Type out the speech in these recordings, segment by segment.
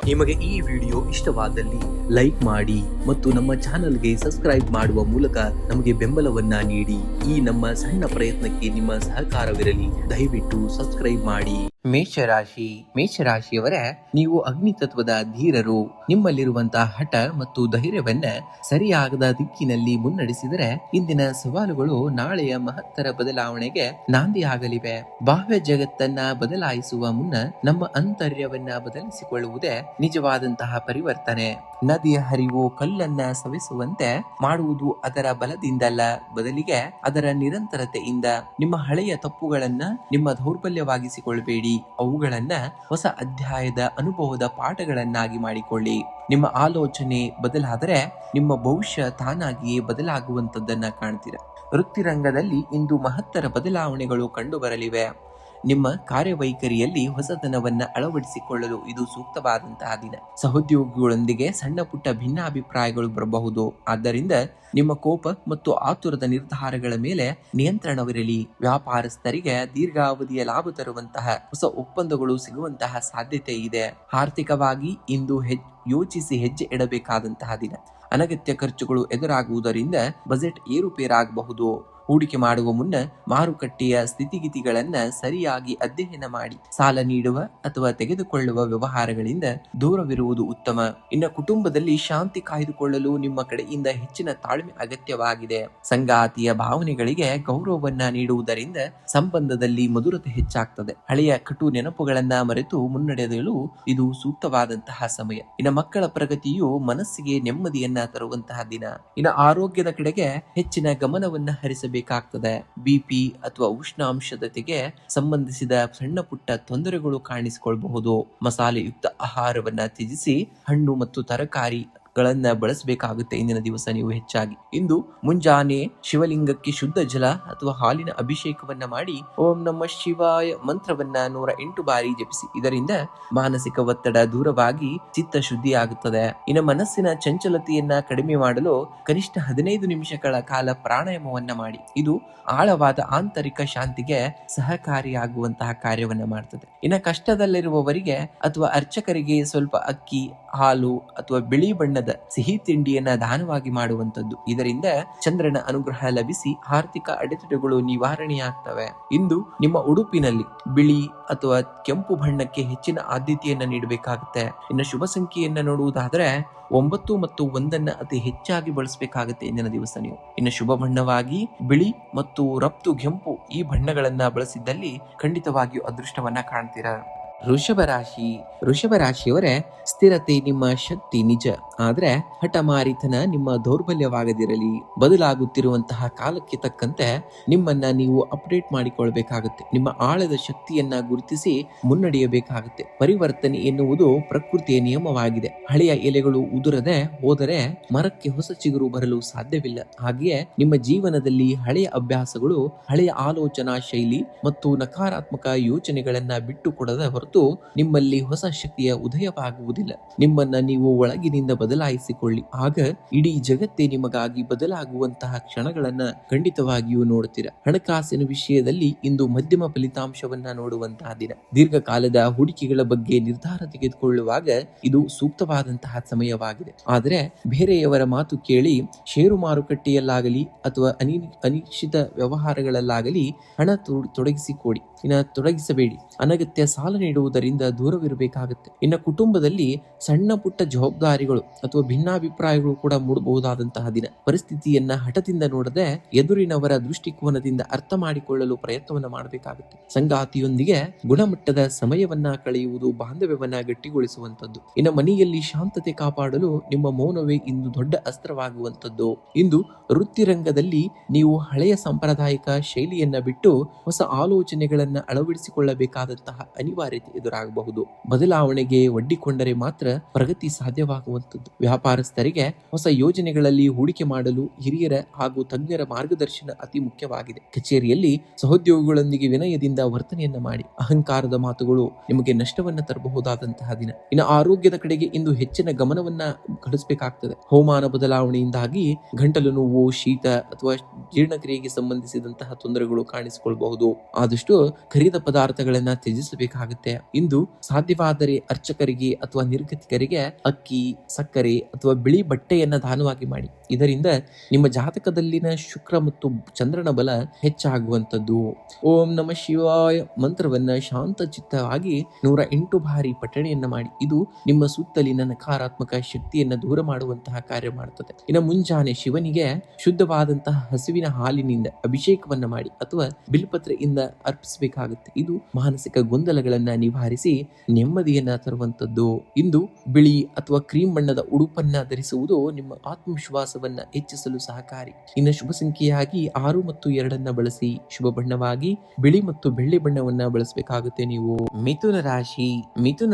ನಿಮಗೆ ಈ ವಿಡಿಯೋ ಇಷ್ಟವಾದಲ್ಲಿ ಲೈಕ್ ಮಾಡಿ ಮತ್ತು ನಮ್ಮ ಚಾನಲ್ಗೆ ಸಬ್ಸ್ಕ್ರೈಬ್ ಮಾಡುವ ಮೂಲಕ ನಮಗೆ ಬೆಂಬಲವನ್ನ ನೀಡಿ. ಈ ನಮ್ಮ ಸಣ್ಣ ಪ್ರಯತ್ನಕ್ಕೆ ನಿಮ್ಮ ಸಹಕಾರವಿರಲಿ. ದಯವಿಟ್ಟು ಸಬ್ಸ್ಕ್ರೈಬ್ ಮಾಡಿ. ಮೇಷರಾಶಿಯವರೇ, ನೀವು ಅಗ್ನಿ ತತ್ವದ ಧೀರರು. ನಿಮ್ಮಲ್ಲಿರುವಂತಹ ಹಠ ಮತ್ತು ಧೈರ್ಯವನ್ನ ಸರಿಯಾದ ದಿಕ್ಕಿನಲ್ಲಿ ಮುನ್ನಡೆಸಿದರೆ ಇಂದಿನ ಸವಾಲುಗಳು ನಾಳೆಯ ಮಹತ್ತರ ಬದಲಾವಣೆಗೆ ನಾಂದಿಯಾಗಲಿವೆ. ಬಾಹ್ಯ ಜಗತ್ತನ್ನ ಬದಲಾಯಿಸುವ ಮುನ್ನ ನಮ್ಮ ಅಂತರ್ಯವನ್ನ ಬದಲಿಸಿಕೊಳ್ಳುವುದೇ ನಿಜವಾದಂತಹ ಪರಿವರ್ತನೆ. ನದಿಯ ಹರಿವು ಕಲ್ಲನ್ನ ಸವೆಸುವಂತೆ ಮಾಡುವುದು ಅದರ ಬಲದಿಂದಲ್ಲ, ಬದಲಿಗೆ ಅದರ ನಿರಂತರತೆಯಿಂದ. ನಿಮ್ಮ ಹಳೆಯ ತಪ್ಪುಗಳನ್ನ ನಿಮ್ಮ ದೌರ್ಬಲ್ಯವಾಗಿಸಿಕೊಳ್ಳಬೇಡಿ, ಅವುಗಳನ್ನ ಹೊಸ ಅಧ್ಯಾಯದ ಅನುಭವದ ಪಾಠಗಳನ್ನಾಗಿ ಮಾಡಿಕೊಳ್ಳಿ. ನಿಮ್ಮ ಆಲೋಚನೆ ಬದಲಾದರೆ ನಿಮ್ಮ ಭವಿಷ್ಯ ತಾನಾಗಿಯೇ ಬದಲಾಗುವಂತದ್ದನ್ನ ಕಾಣ್ತೀರ. ವೃತ್ತಿರಂಗದಲ್ಲಿ ಇಂದು ಮಹತ್ತರ ಬದಲಾವಣೆಗಳು ಕಂಡುಬರಲಿವೆ. ನಿಮ್ಮ ಕಾರ್ಯವೈಖರಿಯಲ್ಲಿ ಹೊಸತನವನ್ನ ಅಳವಡಿಸಿಕೊಳ್ಳಲು ಇದು ಸೂಕ್ತವಾದಂತಹ ದಿನ. ಸಹೋದ್ಯೋಗಿಗಳೊಂದಿಗೆ ಸಣ್ಣ ಪುಟ್ಟ ಭಿನ್ನಾಭಿಪ್ರಾಯಗಳು ಬರಬಹುದು. ಆದ್ದರಿಂದ ನಿಮ್ಮ ಕೋಪ ಮತ್ತು ಆತುರದ ನಿರ್ಧಾರಗಳ ಮೇಲೆ ನಿಯಂತ್ರಣವಿರಲಿ. ವ್ಯಾಪಾರಸ್ಥರಿಗೆ ದೀರ್ಘಾವಧಿಯ ಲಾಭ ತರುವಂತಹ ಹೊಸ ಒಪ್ಪಂದಗಳು ಸಿಗುವಂತಹ ಸಾಧ್ಯತೆ ಇದೆ. ಆರ್ಥಿಕವಾಗಿ ಇಂದು ಯೋಚಿಸಿ ಹೆಜ್ಜೆ ಇಡಬೇಕಾದಂತಹ ದಿನ. ಅನಗತ್ಯ ಖರ್ಚುಗಳು ಎದುರಾಗುವುದರಿಂದ ಬಜೆಟ್ ಏರುಪೇರಾಗಬಹುದು. ಹೂಡಿಕೆ ಮಾಡುವ ಮುನ್ನ ಮಾರುಕಟ್ಟೆಯ ಸ್ಥಿತಿಗತಿಗಳನ್ನ ಸರಿಯಾಗಿ ಅಧ್ಯಯನ ಮಾಡಿ. ಸಾಲ ನೀಡುವ ಅಥವಾ ತೆಗೆದುಕೊಳ್ಳುವ ವ್ಯವಹಾರಗಳಿಂದ ದೂರವಿರುವುದು ಉತ್ತಮ. ಇನ್ನು ಕುಟುಂಬದಲ್ಲಿ ಶಾಂತಿ ಕಾಯ್ದುಕೊಳ್ಳಲು ನಿಮ್ಮ ಕಡೆಯಿಂದ ಹೆಚ್ಚಿನ ತಾಳ್ಮೆ ಅಗತ್ಯವಾಗಿದೆ. ಸಂಗಾತಿಯ ಭಾವನೆಗಳಿಗೆ ಗೌರವವನ್ನ ನೀಡುವುದರಿಂದ ಸಂಬಂಧದಲ್ಲಿ ಮಧುರತೆ ಹೆಚ್ಚಾಗ್ತದೆ. ಹಳೆಯ ಕಟು ನೆನಪುಗಳನ್ನ ಮರೆತು ಮುನ್ನಡೆಯಲು ಇದು ಸೂಕ್ತವಾದಂತಹ ಸಮಯ. ಇನ್ನು ಮಕ್ಕಳ ಪ್ರಗತಿಯು ಮನಸ್ಸಿಗೆ ನೆಮ್ಮದಿಯನ್ನ ತರುವಂತಹ ದಿನ. ಇನ್ನು ಆರೋಗ್ಯದ ಕಡೆಗೆ ಹೆಚ್ಚಿನ ಗಮನವನ್ನ ಹರಿಸಬೇಕಾಗ್ತದೆ. ಬಿಪಿ ಅಥವಾ ಉಷ್ಣಾಂಶದತೆಗೆ ಸಂಬಂಧಿಸಿದ ಸಣ್ಣ ಪುಟ್ಟ ತೊಂದರೆಗಳು ಕಾಣಿಸಿಕೊಳ್ಳಬಹುದು. ಮಸಾಲೆಯುಕ್ತ ಆಹಾರವನ್ನ ತ್ಯಜಿಸಿ ಹಣ್ಣು ಮತ್ತು ತರಕಾರಿ ಗಳನ್ನ ಬಳಸಬೇಕಾಗುತ್ತೆ. ಇಂದಿನ ದಿವಸ ನೀವು ಹೆಚ್ಚಾಗಿ ಇಂದು ಮುಂಜಾನೆ ಶಿವಲಿಂಗಕ್ಕೆ ಶುದ್ಧ ಜಲ ಅಥವಾ ಹಾಲಿನ ಅಭಿಷೇಕವನ್ನ ಮಾಡಿ ಓಂ ನಮಃ ಶಿವಾಯ ಮಂತ್ರವನ್ನ 108 ಬಾರಿ ಜಪಿಸಿ. ಇದರಿಂದ ಮಾನಸಿಕ ಒತ್ತಡ ದೂರವಾಗಿ ಚಿತ್ತ ಶುದ್ಧಿಯಾಗುತ್ತದೆ. ಇನ್ನು ಮನಸ್ಸಿನ ಚಂಚಲತೆಯನ್ನ ಕಡಿಮೆ ಮಾಡಲು ಕನಿಷ್ಠ 15 ನಿಮಿಷಗಳ ಕಾಲ ಪ್ರಾಣಾಯಾಮವನ್ನ ಮಾಡಿ. ಇದು ಆಳವಾದ ಆಂತರಿಕ ಶಾಂತಿಗೆ ಸಹಕಾರಿಯಾಗುವಂತಹ ಕಾರ್ಯವನ್ನ ಮಾಡ್ತದೆ. ಇನ್ನು ಕಷ್ಟದಲ್ಲಿರುವವರಿಗೆ ಅಥವಾ ಅರ್ಚಕರಿಗೆ ಸ್ವಲ್ಪ ಅಕ್ಕಿ, ಹಾಲು ಅಥವಾ ಬಿಳಿ ಬಣ್ಣದ ಸಿಹಿ ತಿಂಡಿಯನ್ನ ದಾನವಾಗಿ ಮಾಡುವಂತದ್ದು. ಇದರಿಂದ ಚಂದ್ರನ ಅನುಗ್ರಹ ಲಭಿಸಿ ಆರ್ಥಿಕ ಅಡೆತಡೆಗಳು ನಿವಾರಣೆಯಾಗ್ತವೆ. ಇಂದು ನಿಮ್ಮ ಉಡುಪಿನಲ್ಲಿ ಬಿಳಿ ಅಥವಾ ಕೆಂಪು ಬಣ್ಣಕ್ಕೆ ಹೆಚ್ಚಿನ ಆದ್ಯತೆಯನ್ನ ನೀಡಬೇಕಾಗುತ್ತೆ. ಇನ್ನು ಶುಭ ಸಂಖ್ಯೆಯನ್ನ ನೋಡುವುದಾದ್ರೆ 9 ಮತ್ತು 1 ಅತಿ ಹೆಚ್ಚಾಗಿ ಬಳಸಬೇಕಾಗುತ್ತೆ ಇಂದಿನ ದಿವಸ ನೀವು. ಇನ್ನು ಶುಭ ಬಣ್ಣವಾಗಿ ಬಿಳಿ ಮತ್ತು ರಫ್ತು ಕೆಂಪು ಈ ಬಣ್ಣಗಳನ್ನ ಬಳಸಿದ್ದಲ್ಲಿ ಖಂಡಿತವಾಗಿಯೂ ಅದೃಷ್ಟವನ್ನ ಕಾಣ್ತೀರಾ. ವೃಷಭ ರಾಶಿಯವರೇ, ಸ್ಥಿರತೆ ನಿಮ್ಮ ಶಕ್ತಿ ನಿಜ, ಆದ್ರೆ ಹಠಮಾರಿತನ ನಿಮ್ಮ ದೌರ್ಬಲ್ಯವಾಗದಿರಲಿ. ಬದಲಾಗುತ್ತಿರುವಂತಹ ಕಾಲಕ್ಕೆ ತಕ್ಕಂತೆ ನಿಮ್ಮನ್ನ ನೀವು ಅಪ್ಡೇಟ್ ಮಾಡಿಕೊಳ್ಬೇಕಾಗುತ್ತೆ. ನಿಮ್ಮ ಆಳದ ಶಕ್ತಿಯನ್ನ ಗುರುತಿಸಿ ಮುನ್ನಡೆಯಬೇಕಾಗುತ್ತೆ. ಪರಿವರ್ತನೆ ಎನ್ನುವುದು ಪ್ರಕೃತಿಯ ನಿಯಮವಾಗಿದೆ. ಹಳೆಯ ಎಲೆಗಳು ಉದುರದೆ ಹೋದರೆ ಮರಕ್ಕೆ ಹೊಸ ಚಿಗುರು ಬರಲು ಸಾಧ್ಯವಿಲ್ಲ. ಹಾಗೆಯೇ ನಿಮ್ಮ ಜೀವನದಲ್ಲಿ ಹಳೆಯ ಅಭ್ಯಾಸಗಳು, ಹಳೆಯ ಆಲೋಚನಾ ಶೈಲಿ ಮತ್ತು ನಕಾರಾತ್ಮಕ ಯೋಚನೆಗಳನ್ನ ಬಿಟ್ಟು ಕೊಡದ ಹೊರತು ನಿಮ್ಮಲ್ಲಿ ಹೊಸ ಶಕ್ತಿಯ ಉದಯವಾಗುವುದಿಲ್ಲ. ನಿಮ್ಮನ್ನ ನೀವು ಒಳಗಿನಿಂದ ಬದಲಾಯಿಸಿಕೊಳ್ಳಿ. ಆಗ ಇಡೀ ಜಗತ್ತೇ ನಿಮಗಾಗಿ ಬದಲಾಗುವಂತಹ ಕ್ಷಣಗಳನ್ನ ಖಂಡಿತವಾಗಿಯೂ ನೋಡ್ತೀರಾ. ಹಣಕಾಸಿನ ವಿಷಯದಲ್ಲಿ ಇಂದು ಮಧ್ಯಮ ಫಲಿತಾಂಶವನ್ನ ನೋಡುವಂತಹ ದಿನ. ದೀರ್ಘಕಾಲದ ಹೂಡಿಕೆಗಳ ಬಗ್ಗೆ ನಿರ್ಧಾರ ತೆಗೆದುಕೊಳ್ಳುವಾಗ ಇದು ಸೂಕ್ತವಾದಂತಹ ಸಮಯವಾಗಿದೆ. ಆದರೆ ಬೇರೆಯವರ ಮಾತು ಕೇಳಿ ಷೇರು ಮಾರುಕಟ್ಟೆಯಲ್ಲಾಗಲಿ ಅಥವಾ ಅನಿಶ್ಚಿತ ವ್ಯವಹಾರಗಳಲ್ಲಾಗಲಿ ಹಣ ತೊಡಗಿಸಬೇಡಿ. ಅನಗತ್ಯ ಸಾಲ ನೀಡುವುದರಿಂದ ದೂರವಿರಬೇಕಾಗುತ್ತೆ. ಇನ್ನು ಕುಟುಂಬದಲ್ಲಿ ಸಣ್ಣ ಪುಟ್ಟ ಜವಾಬ್ದಾರಿಗಳು ಅಥವಾ ಭಿನ್ನಾಭಿಪ್ರಾಯಗಳು ಕೂಡ ಮೂಡಬಹುದಾದಂತಹ ದಿನ. ಪರಿಸ್ಥಿತಿಯನ್ನ ಹಠದಿಂದ ನೋಡದೆ ಎದುರಿನವರ ದೃಷ್ಟಿಕೋನದಿಂದ ಅರ್ಥ ಮಾಡಿಕೊಳ್ಳಲು ಪ್ರಯತ್ನವನ್ನ ಮಾಡಬೇಕಾಗುತ್ತೆ. ಸಂಗಾತಿಯೊಂದಿಗೆ ಗುಣಮಟ್ಟದ ಸಮಯವನ್ನ ಕಳೆಯುವುದು ಬಾಂಧವ್ಯವನ್ನ ಗಟ್ಟಿಗೊಳಿಸುವಂತದ್ದು. ಇನ್ನು ಮನೆಯಲ್ಲಿ ಶಾಂತತೆ ಕಾಪಾಡಲು ನಿಮ್ಮ ಮೌನವೇ ಇಂದು ದೊಡ್ಡ ಅಸ್ತ್ರವಾಗುವಂತದ್ದು. ಇಂದು ವೃತ್ತಿರಂಗದಲ್ಲಿ ನೀವು ಹಳೆಯ ಸಾಂಪ್ರದಾಯಿಕ ಶೈಲಿಯನ್ನ ಬಿಟ್ಟು ಹೊಸ ಆಲೋಚನೆಗಳನ್ನ ಅಳವಡಿಸಿಕೊಳ್ಳಬೇಕಾದಂತಹ ಅನಿವಾರ್ಯತೆ ಎದುರಾಗಬಹುದು. ಬದಲಾವಣೆಗೆ ಒಡ್ಡಿಕೊಂಡರೆ ಮಾತ್ರ ಪ್ರಗತಿ ಸಾಧ್ಯವಾಗುವಂತದ್ದು. ವ್ಯಾಪಾರಸ್ಥರಿಗೆ ಹೊಸ ಯೋಜನೆಗಳಲ್ಲಿ ಹೂಡಿಕೆ ಮಾಡಲು ಹಿರಿಯರ ಹಾಗೂ ತಜ್ಞರ ಮಾರ್ಗದರ್ಶನ ಅತಿ ಮುಖ್ಯವಾಗಿದೆ. ಕಚೇರಿಯಲ್ಲಿ ಸಹೋದ್ಯೋಗಿಗಳೊಂದಿಗೆ ವಿನಯದಿಂದ ವರ್ತನೆಯನ್ನ ಮಾಡಿ. ಅಹಂಕಾರದ ಮಾತುಗಳು ನಿಮಗೆ ನಷ್ಟವನ್ನ ತರಬಹುದಾದಂತಹ ದಿನ. ಇನ್ನು ಆರೋಗ್ಯದ ಕಡೆಗೆ ಇಂದು ಹೆಚ್ಚಿನ ಗಮನವನ್ನ ಗಳಿಸಬೇಕಾಗ್ತದೆ. ಹವಾಮಾನ ಬದಲಾವಣೆಯಿಂದಾಗಿ ಗಂಟಲು ನೋವು, ಶೀತ ಅಥವಾ ಜೀರ್ಣಕ್ರಿಯೆಗೆ ಸಂಬಂಧಿಸಿದಂತಹ ತೊಂದರೆಗಳು ಕಾಣಿಸಿಕೊಳ್ಳಬಹುದು. ಆದಷ್ಟು ಖರೀದ ಪದಾರ್ಥಗಳನ್ನ ತ್ಯಜಿಸಬೇಕಾಗುತ್ತೆ. ಬೇಕಾಗುತ್ತೆ. ಇಂದು ಸಾಧ್ಯವಾದರೆ ಅರ್ಚಕರಿಗೆ ಅಥವಾ ನಿರ್ಗತಿಕರಿಗೆ ಅಕ್ಕಿ, ಸಕ್ಕರೆ ಅಥವಾ ಬಿಳಿ ಬಟ್ಟೆಯನ್ನ ದಾನವಾಗಿ ಮಾಡಿ. ಇದರಿಂದ ನಿಮ್ಮ ಜಾತಕದಲ್ಲಿನ ಶುಕ್ರ ಮತ್ತು ಚಂದ್ರನ ಬಲ ಹೆಚ್ಚಾಗುವಂಥದ್ದು. ಓಂ ನಮಃ ಶಿವಾಯ ಮಂತ್ರವನ್ನ ಶಾಂತಚಿತ್ತವಾಗಿ 108 ಬಾರಿ ಪಠಣೆಯನ್ನ ಮಾಡಿ. ಇದು ನಿಮ್ಮ ಸುತ್ತಲಿನ ನಕಾರಾತ್ಮಕ ಶಕ್ತಿಯನ್ನ ದೂರ ಮಾಡುವಂತಹ ಕಾರ್ಯ ಮಾಡುತ್ತದೆ. ಇನ್ನು ಮುಂಜಾನೆ ಶಿವನಿಗೆ ಶುದ್ಧವಾದಂತಹ ಹಸುವಿನ ಹಾಲಿನಿಂದ ಅಭಿಷೇಕವನ್ನ ಮಾಡಿ ಅಥವಾ ಬಿಲ್ಪತ್ರೆಯಿಂದ ಅರ್ಪಿಸಬೇಕಾಗುತ್ತೆ. ಇದು ಮಾನಸಿಕ ಗೊಂದಲಗಳನ್ನ ನಿವಾರಿಸಿ ನೆಮ್ಮದಿಯನ್ನ ತರುವಂತದ್ದು. ಇಂದು ಬಿಳಿ ಅಥವಾ ಕ್ರೀಮ್ ಬಣ್ಣದ ಉಡುಪನ್ನ ಧರಿಸುವುದು ನಿಮ್ಮ ಆತ್ಮವಿಶ್ವಾಸವನ್ನ ಹೆಚ್ಚಿಸಲು ಸಹಕಾರಿ. ಇನ್ನು ಶುಭ ಸಂಖ್ಯೆಯಾಗಿ 6 ಮತ್ತು 2 ಬಳಸಿ. ಶುಭ ಬಣ್ಣವಾಗಿ ಬಿಳಿ ಮತ್ತು ಬೆಳ್ಳಿ ಬಣ್ಣವನ್ನ ಬಳಸಬೇಕಾಗುತ್ತೆ. ನೀವು ಮಿಥುನ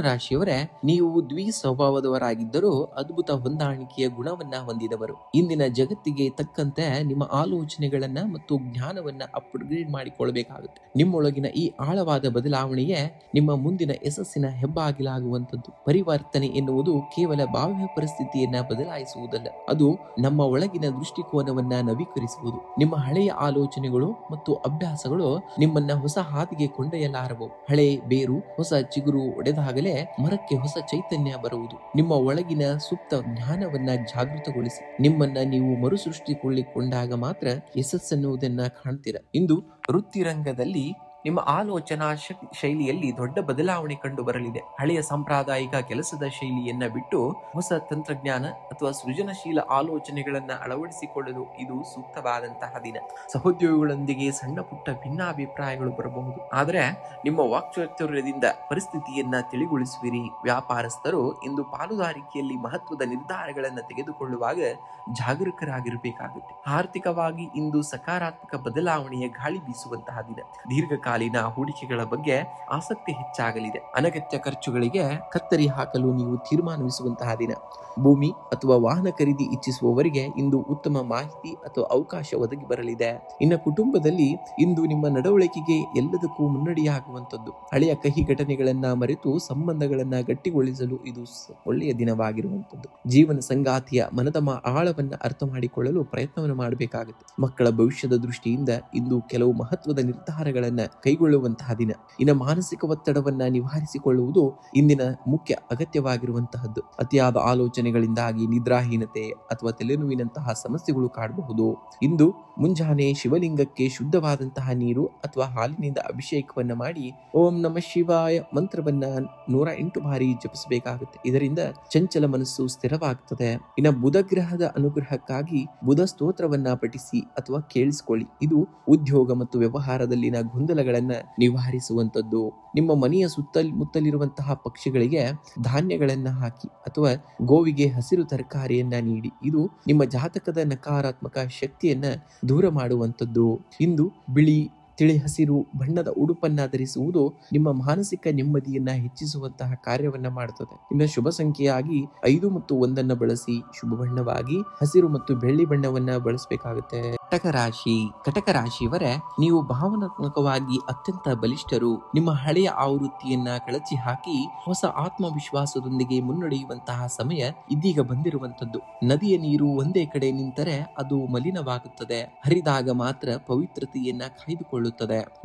ರಾಶಿಯವರೇ, ನೀವು ದ್ವಿ ಸ್ವಭಾವದವರಾಗಿದ್ದರೂ ಅದ್ಭುತ ಹೊಂದಾಣಿಕೆಯ ಗುಣವನ್ನ ಹೊಂದಿದವರು. ಇಂದಿನ ಜಗತ್ತಿಗೆ ತಕ್ಕಂತೆ ನಿಮ್ಮ ಆಲೋಚನೆಗಳನ್ನ ಮತ್ತು ಜ್ಞಾನವನ್ನ ಅಪ್ಗ್ರೇಡ್ ಮಾಡಿಕೊಳ್ಳಬೇಕಾಗುತ್ತೆ. ನಿಮ್ಮೊಳಗಿನ ಈ ಆಳವಾದ ಬದಲಾವಣೆಯೇ ನಿಮ್ಮ ಮುಂದಿನ ಯಶಸ್ಸಿನ ಹೆಬ್ಬಾಗಿಲಾಗುವಂಥದ್ದು. ಪರಿವರ್ತನೆ ಎನ್ನುವುದು ಕೇವಲ ಬಾಹ್ಯ ಪರಿಸ್ಥಿತಿಯನ್ನ ಬದಲಾಯಿಸುವುದಲ್ಲ, ಅದು ನಮ್ಮ ಒಳಗಿನ ದೃಷ್ಟಿಕೋನವನ್ನ ನವೀಕರಿಸುವುದು. ನಿಮ್ಮ ಹಳೆಯ ಆಲೋಚನೆಗಳು ಮತ್ತು ಅಭ್ಯಾಸಗಳು ನಿಮ್ಮನ್ನ ಹೊಸ ಹಾದಿಗೆ ಕೊಂಡೊಯ್ಯಲಾರವು. ಹಳೆ ಬೇರು ಹೊಸ ಚಿಗುರು ಒಡೆದಾಗಲೇ ಮರಕ್ಕೆ ಹೊಸ ಚೈತನ್ಯ ಬರುವುದು. ನಿಮ್ಮ ಒಳಗಿನ ಸುಪ್ತ ಜ್ಞಾನವನ್ನ ಜಾಗೃತಗೊಳಿಸಿ. ನಿಮ್ಮನ್ನ ನೀವು ಮರುಸೃಷ್ಟಿಸಿಕೊಳ್ಳಿಕೊಂಡಾಗ ಮಾತ್ರ ಯಶಸ್ಸನ್ನುವುದನ್ನ ಕಾಣ್ತೀರಾ. ಇಂದು ವೃತ್ತಿರಂಗದಲ್ಲಿ ನಿಮ್ಮ ಆಲೋಚನಾ ಶೈಲಿಯಲ್ಲಿ ದೊಡ್ಡ ಬದಲಾವಣೆ ಕಂಡು ಬರಲಿದೆ. ಹಳೆಯ ಸಾಂಪ್ರದಾಯಿಕ ಕೆಲಸದ ಶೈಲಿಯನ್ನ ಬಿಟ್ಟು ಹೊಸ ತಂತ್ರಜ್ಞಾನ ಅಥವಾ ಸೃಜನಶೀಲ ಆಲೋಚನೆಗಳನ್ನ ಅಳವಡಿಸಿಕೊಳ್ಳಲು ಇದು ಸೂಕ್ತವಾದಂತಹ ದಿನ. ಸಹೋದ್ಯೋಗಿಗಳೊಂದಿಗೆ ಸಣ್ಣ ಪುಟ್ಟ ಭಿನ್ನಾಭಿಪ್ರಾಯಗಳು ಬರಬಹುದು, ಆದರೆ ನಿಮ್ಮ ವಾಕ್ಚಾತುರ್ಯದಿಂದ ಪರಿಸ್ಥಿತಿಯನ್ನ ತಿಳಿಗೊಳಿಸುವಿರಿ. ವ್ಯಾಪಾರಸ್ಥರು ಇಂದು ಪಾಲುದಾರಿಕೆಯಲ್ಲಿ ಮಹತ್ವದ ನಿರ್ಧಾರಗಳನ್ನು ತೆಗೆದುಕೊಳ್ಳುವಾಗ ಜಾಗರೂಕರಾಗಿರಬೇಕಾಗುತ್ತೆ. ಆರ್ಥಿಕವಾಗಿ ಇಂದು ಸಕಾರಾತ್ಮಕ ಬದಲಾವಣೆಯ ಗಾಳಿ ಬೀಸುವಂತಹ ದಿನ. ದೀರ್ಘಕಾಲೀನ ಹೂಡಿಕೆಗಳ ಬಗ್ಗೆ ಆಸಕ್ತಿ ಹೆಚ್ಚಾಗಲಿದೆ. ಅನಗತ್ಯ ಖರ್ಚುಗಳಿಗೆ ಕತ್ತರಿ ಹಾಕಲು ನೀವು ತೀರ್ಮಾನಿಸುವಂತಹ ದಿನ. ಭೂಮಿ ಅಥವಾ ವಾಹನ ಖರೀದಿ ಇಚ್ಛಿಸುವವರಿಗೆ ಇಂದು ಉತ್ತಮ ಮಾಹಿತಿ ಅಥವಾ ಅವಕಾಶ ಒದಗಿ ಬರಲಿದೆ. ಇನ್ನು ಕುಟುಂಬದಲ್ಲಿ ಇಂದು ನಿಮ್ಮ ನಡವಳಿಕೆಗೆ ಎಲ್ಲದಕ್ಕೂ ಮುನ್ನಡೆಯಾಗುವಂಥದ್ದು. ಹಳೆಯ ಕಹಿ ಘಟನೆಗಳನ್ನ ಮರೆತು ಸಂಬಂಧಗಳನ್ನ ಗಟ್ಟಿಗೊಳಿಸಲು ಇದು ಒಳ್ಳೆಯ ದಿನವಾಗಿರುವಂಥದ್ದು. ಜೀವನ ಸಂಗಾತಿಯ ಮನದ ಆಳವನ್ನ ಅರ್ಥ ಮಾಡಿಕೊಳ್ಳಲು ಪ್ರಯತ್ನವನ್ನು ಮಾಡಬೇಕಾಗುತ್ತೆ. ಮಕ್ಕಳ ಭವಿಷ್ಯದ ದೃಷ್ಟಿಯಿಂದ ಇಂದು ಕೆಲವು ಮಹತ್ವದ ನಿರ್ಧಾರಗಳನ್ನ ಕೈಗೊಳ್ಳುವಂತಹ ದಿನ. ಇನ್ನು ಮಾನಸಿಕ ಒತ್ತಡವನ್ನ ನಿವಾರಿಸಿಕೊಳ್ಳುವುದು ಇಂದಿನ ಮುಖ್ಯ ಅಗತ್ಯವಾಗಿರುವಂತಹದ್ದು. ಅತಿಯಾದ ಆಲೋಚನೆಗಳಿಂದಾಗಿ ನಿದ್ರಾಹೀನತೆ ಅಥವಾ ತಲೆನೋವಿನಂತಹ ಸಮಸ್ಯೆಗಳು ಕಾಡಬಹುದು. ಇಂದು ಮುಂಜಾನೆ ಶಿವಲಿಂಗಕ್ಕೆ ಶುದ್ಧವಾದಂತಹ ನೀರು ಅಥವಾ ಹಾಲಿನಿಂದ ಅಭಿಷೇಕವನ್ನ ಮಾಡಿ ಓಂ ನಮಃ ಶಿವಾಯ ಮಂತ್ರವನ್ನ 108 ಬಾರಿ ಜಪಿಸಬೇಕಾಗುತ್ತೆ. ಇದರಿಂದ ಚಂಚಲ ಮನಸ್ಸು ಸ್ಥಿರವಾಗ್ತದೆ. ಇನ್ನು ಬುಧ ಗ್ರಹದ ಅನುಗ್ರಹಕ್ಕಾಗಿ ಬುಧ ಸ್ತೋತ್ರವನ್ನ ಪಠಿಸಿ ಅಥವಾ ಕೇಳಿಸಿಕೊಳ್ಳಿ. ಇದು ಉದ್ಯೋಗ ಮತ್ತು ವ್ಯವಹಾರದಲ್ಲಿನ ಗೊಂದಲಗಳನ್ನ ನಿವಾರಿಸುವಂತದ್ದು. ನಿಮ್ಮ ಮನೆಯ ಸುತ್ತಮುತ್ತಲಿರುವಂತಹ ಪಕ್ಷಿಗಳಿಗೆ ಧಾನ್ಯಗಳನ್ನ ಹಾಕಿ ಅಥವಾ ಗೋವಿಗೆ ಹಸಿರು ತರಕಾರಿಯನ್ನ ನೀಡಿ. ಇದು ನಿಮ್ಮ ಜಾತಕದ ನಕಾರಾತ್ಮಕ ಶಕ್ತಿಯನ್ನ ದೂರ ಮಾಡುವಂಥದ್ದು. ಇಂದು ಬಿಳಿ ತಿಳಿ ಹಸಿರು ಬಣ್ಣದ ಉಡುಪನ್ನ ಧರಿಸುವುದು ನಿಮ್ಮ ಮಾನಸಿಕ ನೆಮ್ಮದಿಯನ್ನ ಹೆಚ್ಚಿಸುವಂತಹ ಕಾರ್ಯವನ್ನ ಮಾಡುತ್ತದೆ. ಇನ್ನು ಶುಭ ಸಂಖ್ಯೆಯಾಗಿ 5 ಮತ್ತು 1 ಬಳಸಿ. ಶುಭ ಬಣ್ಣವಾಗಿ ಹಸಿರು ಮತ್ತು ಬೆಳ್ಳಿ ಬಣ್ಣವನ್ನ ಬಳಸಬೇಕಾಗುತ್ತೆ. ಕಟಕ ರಾಶಿಯವರೇ, ನೀವು ಭಾವನಾತ್ಮಕವಾಗಿ ಅತ್ಯಂತ ಬಲಿಷ್ಠರು. ನಿಮ್ಮ ಹಳೆಯ ಆವೃತ್ತಿಯನ್ನ ಕಳಚಿ ಹಾಕಿ ಹೊಸ ಆತ್ಮವಿಶ್ವಾಸದೊಂದಿಗೆ ಮುನ್ನಡೆಯುವಂತಹ ಸಮಯ ಇದೀಗ ಬಂದಿರುವಂತದ್ದು. ನದಿಯ ನೀರು ಒಂದೇ ಕಡೆ ನಿಂತರೆ ಅದು ಮಲಿನವಾಗುತ್ತದೆ, ಹರಿದಾಗ ಮಾತ್ರ ಪವಿತ್ರತೆಯನ್ನ ಕಾಯ್ದುಕೊಳ್ಳುತ್ತದೆ.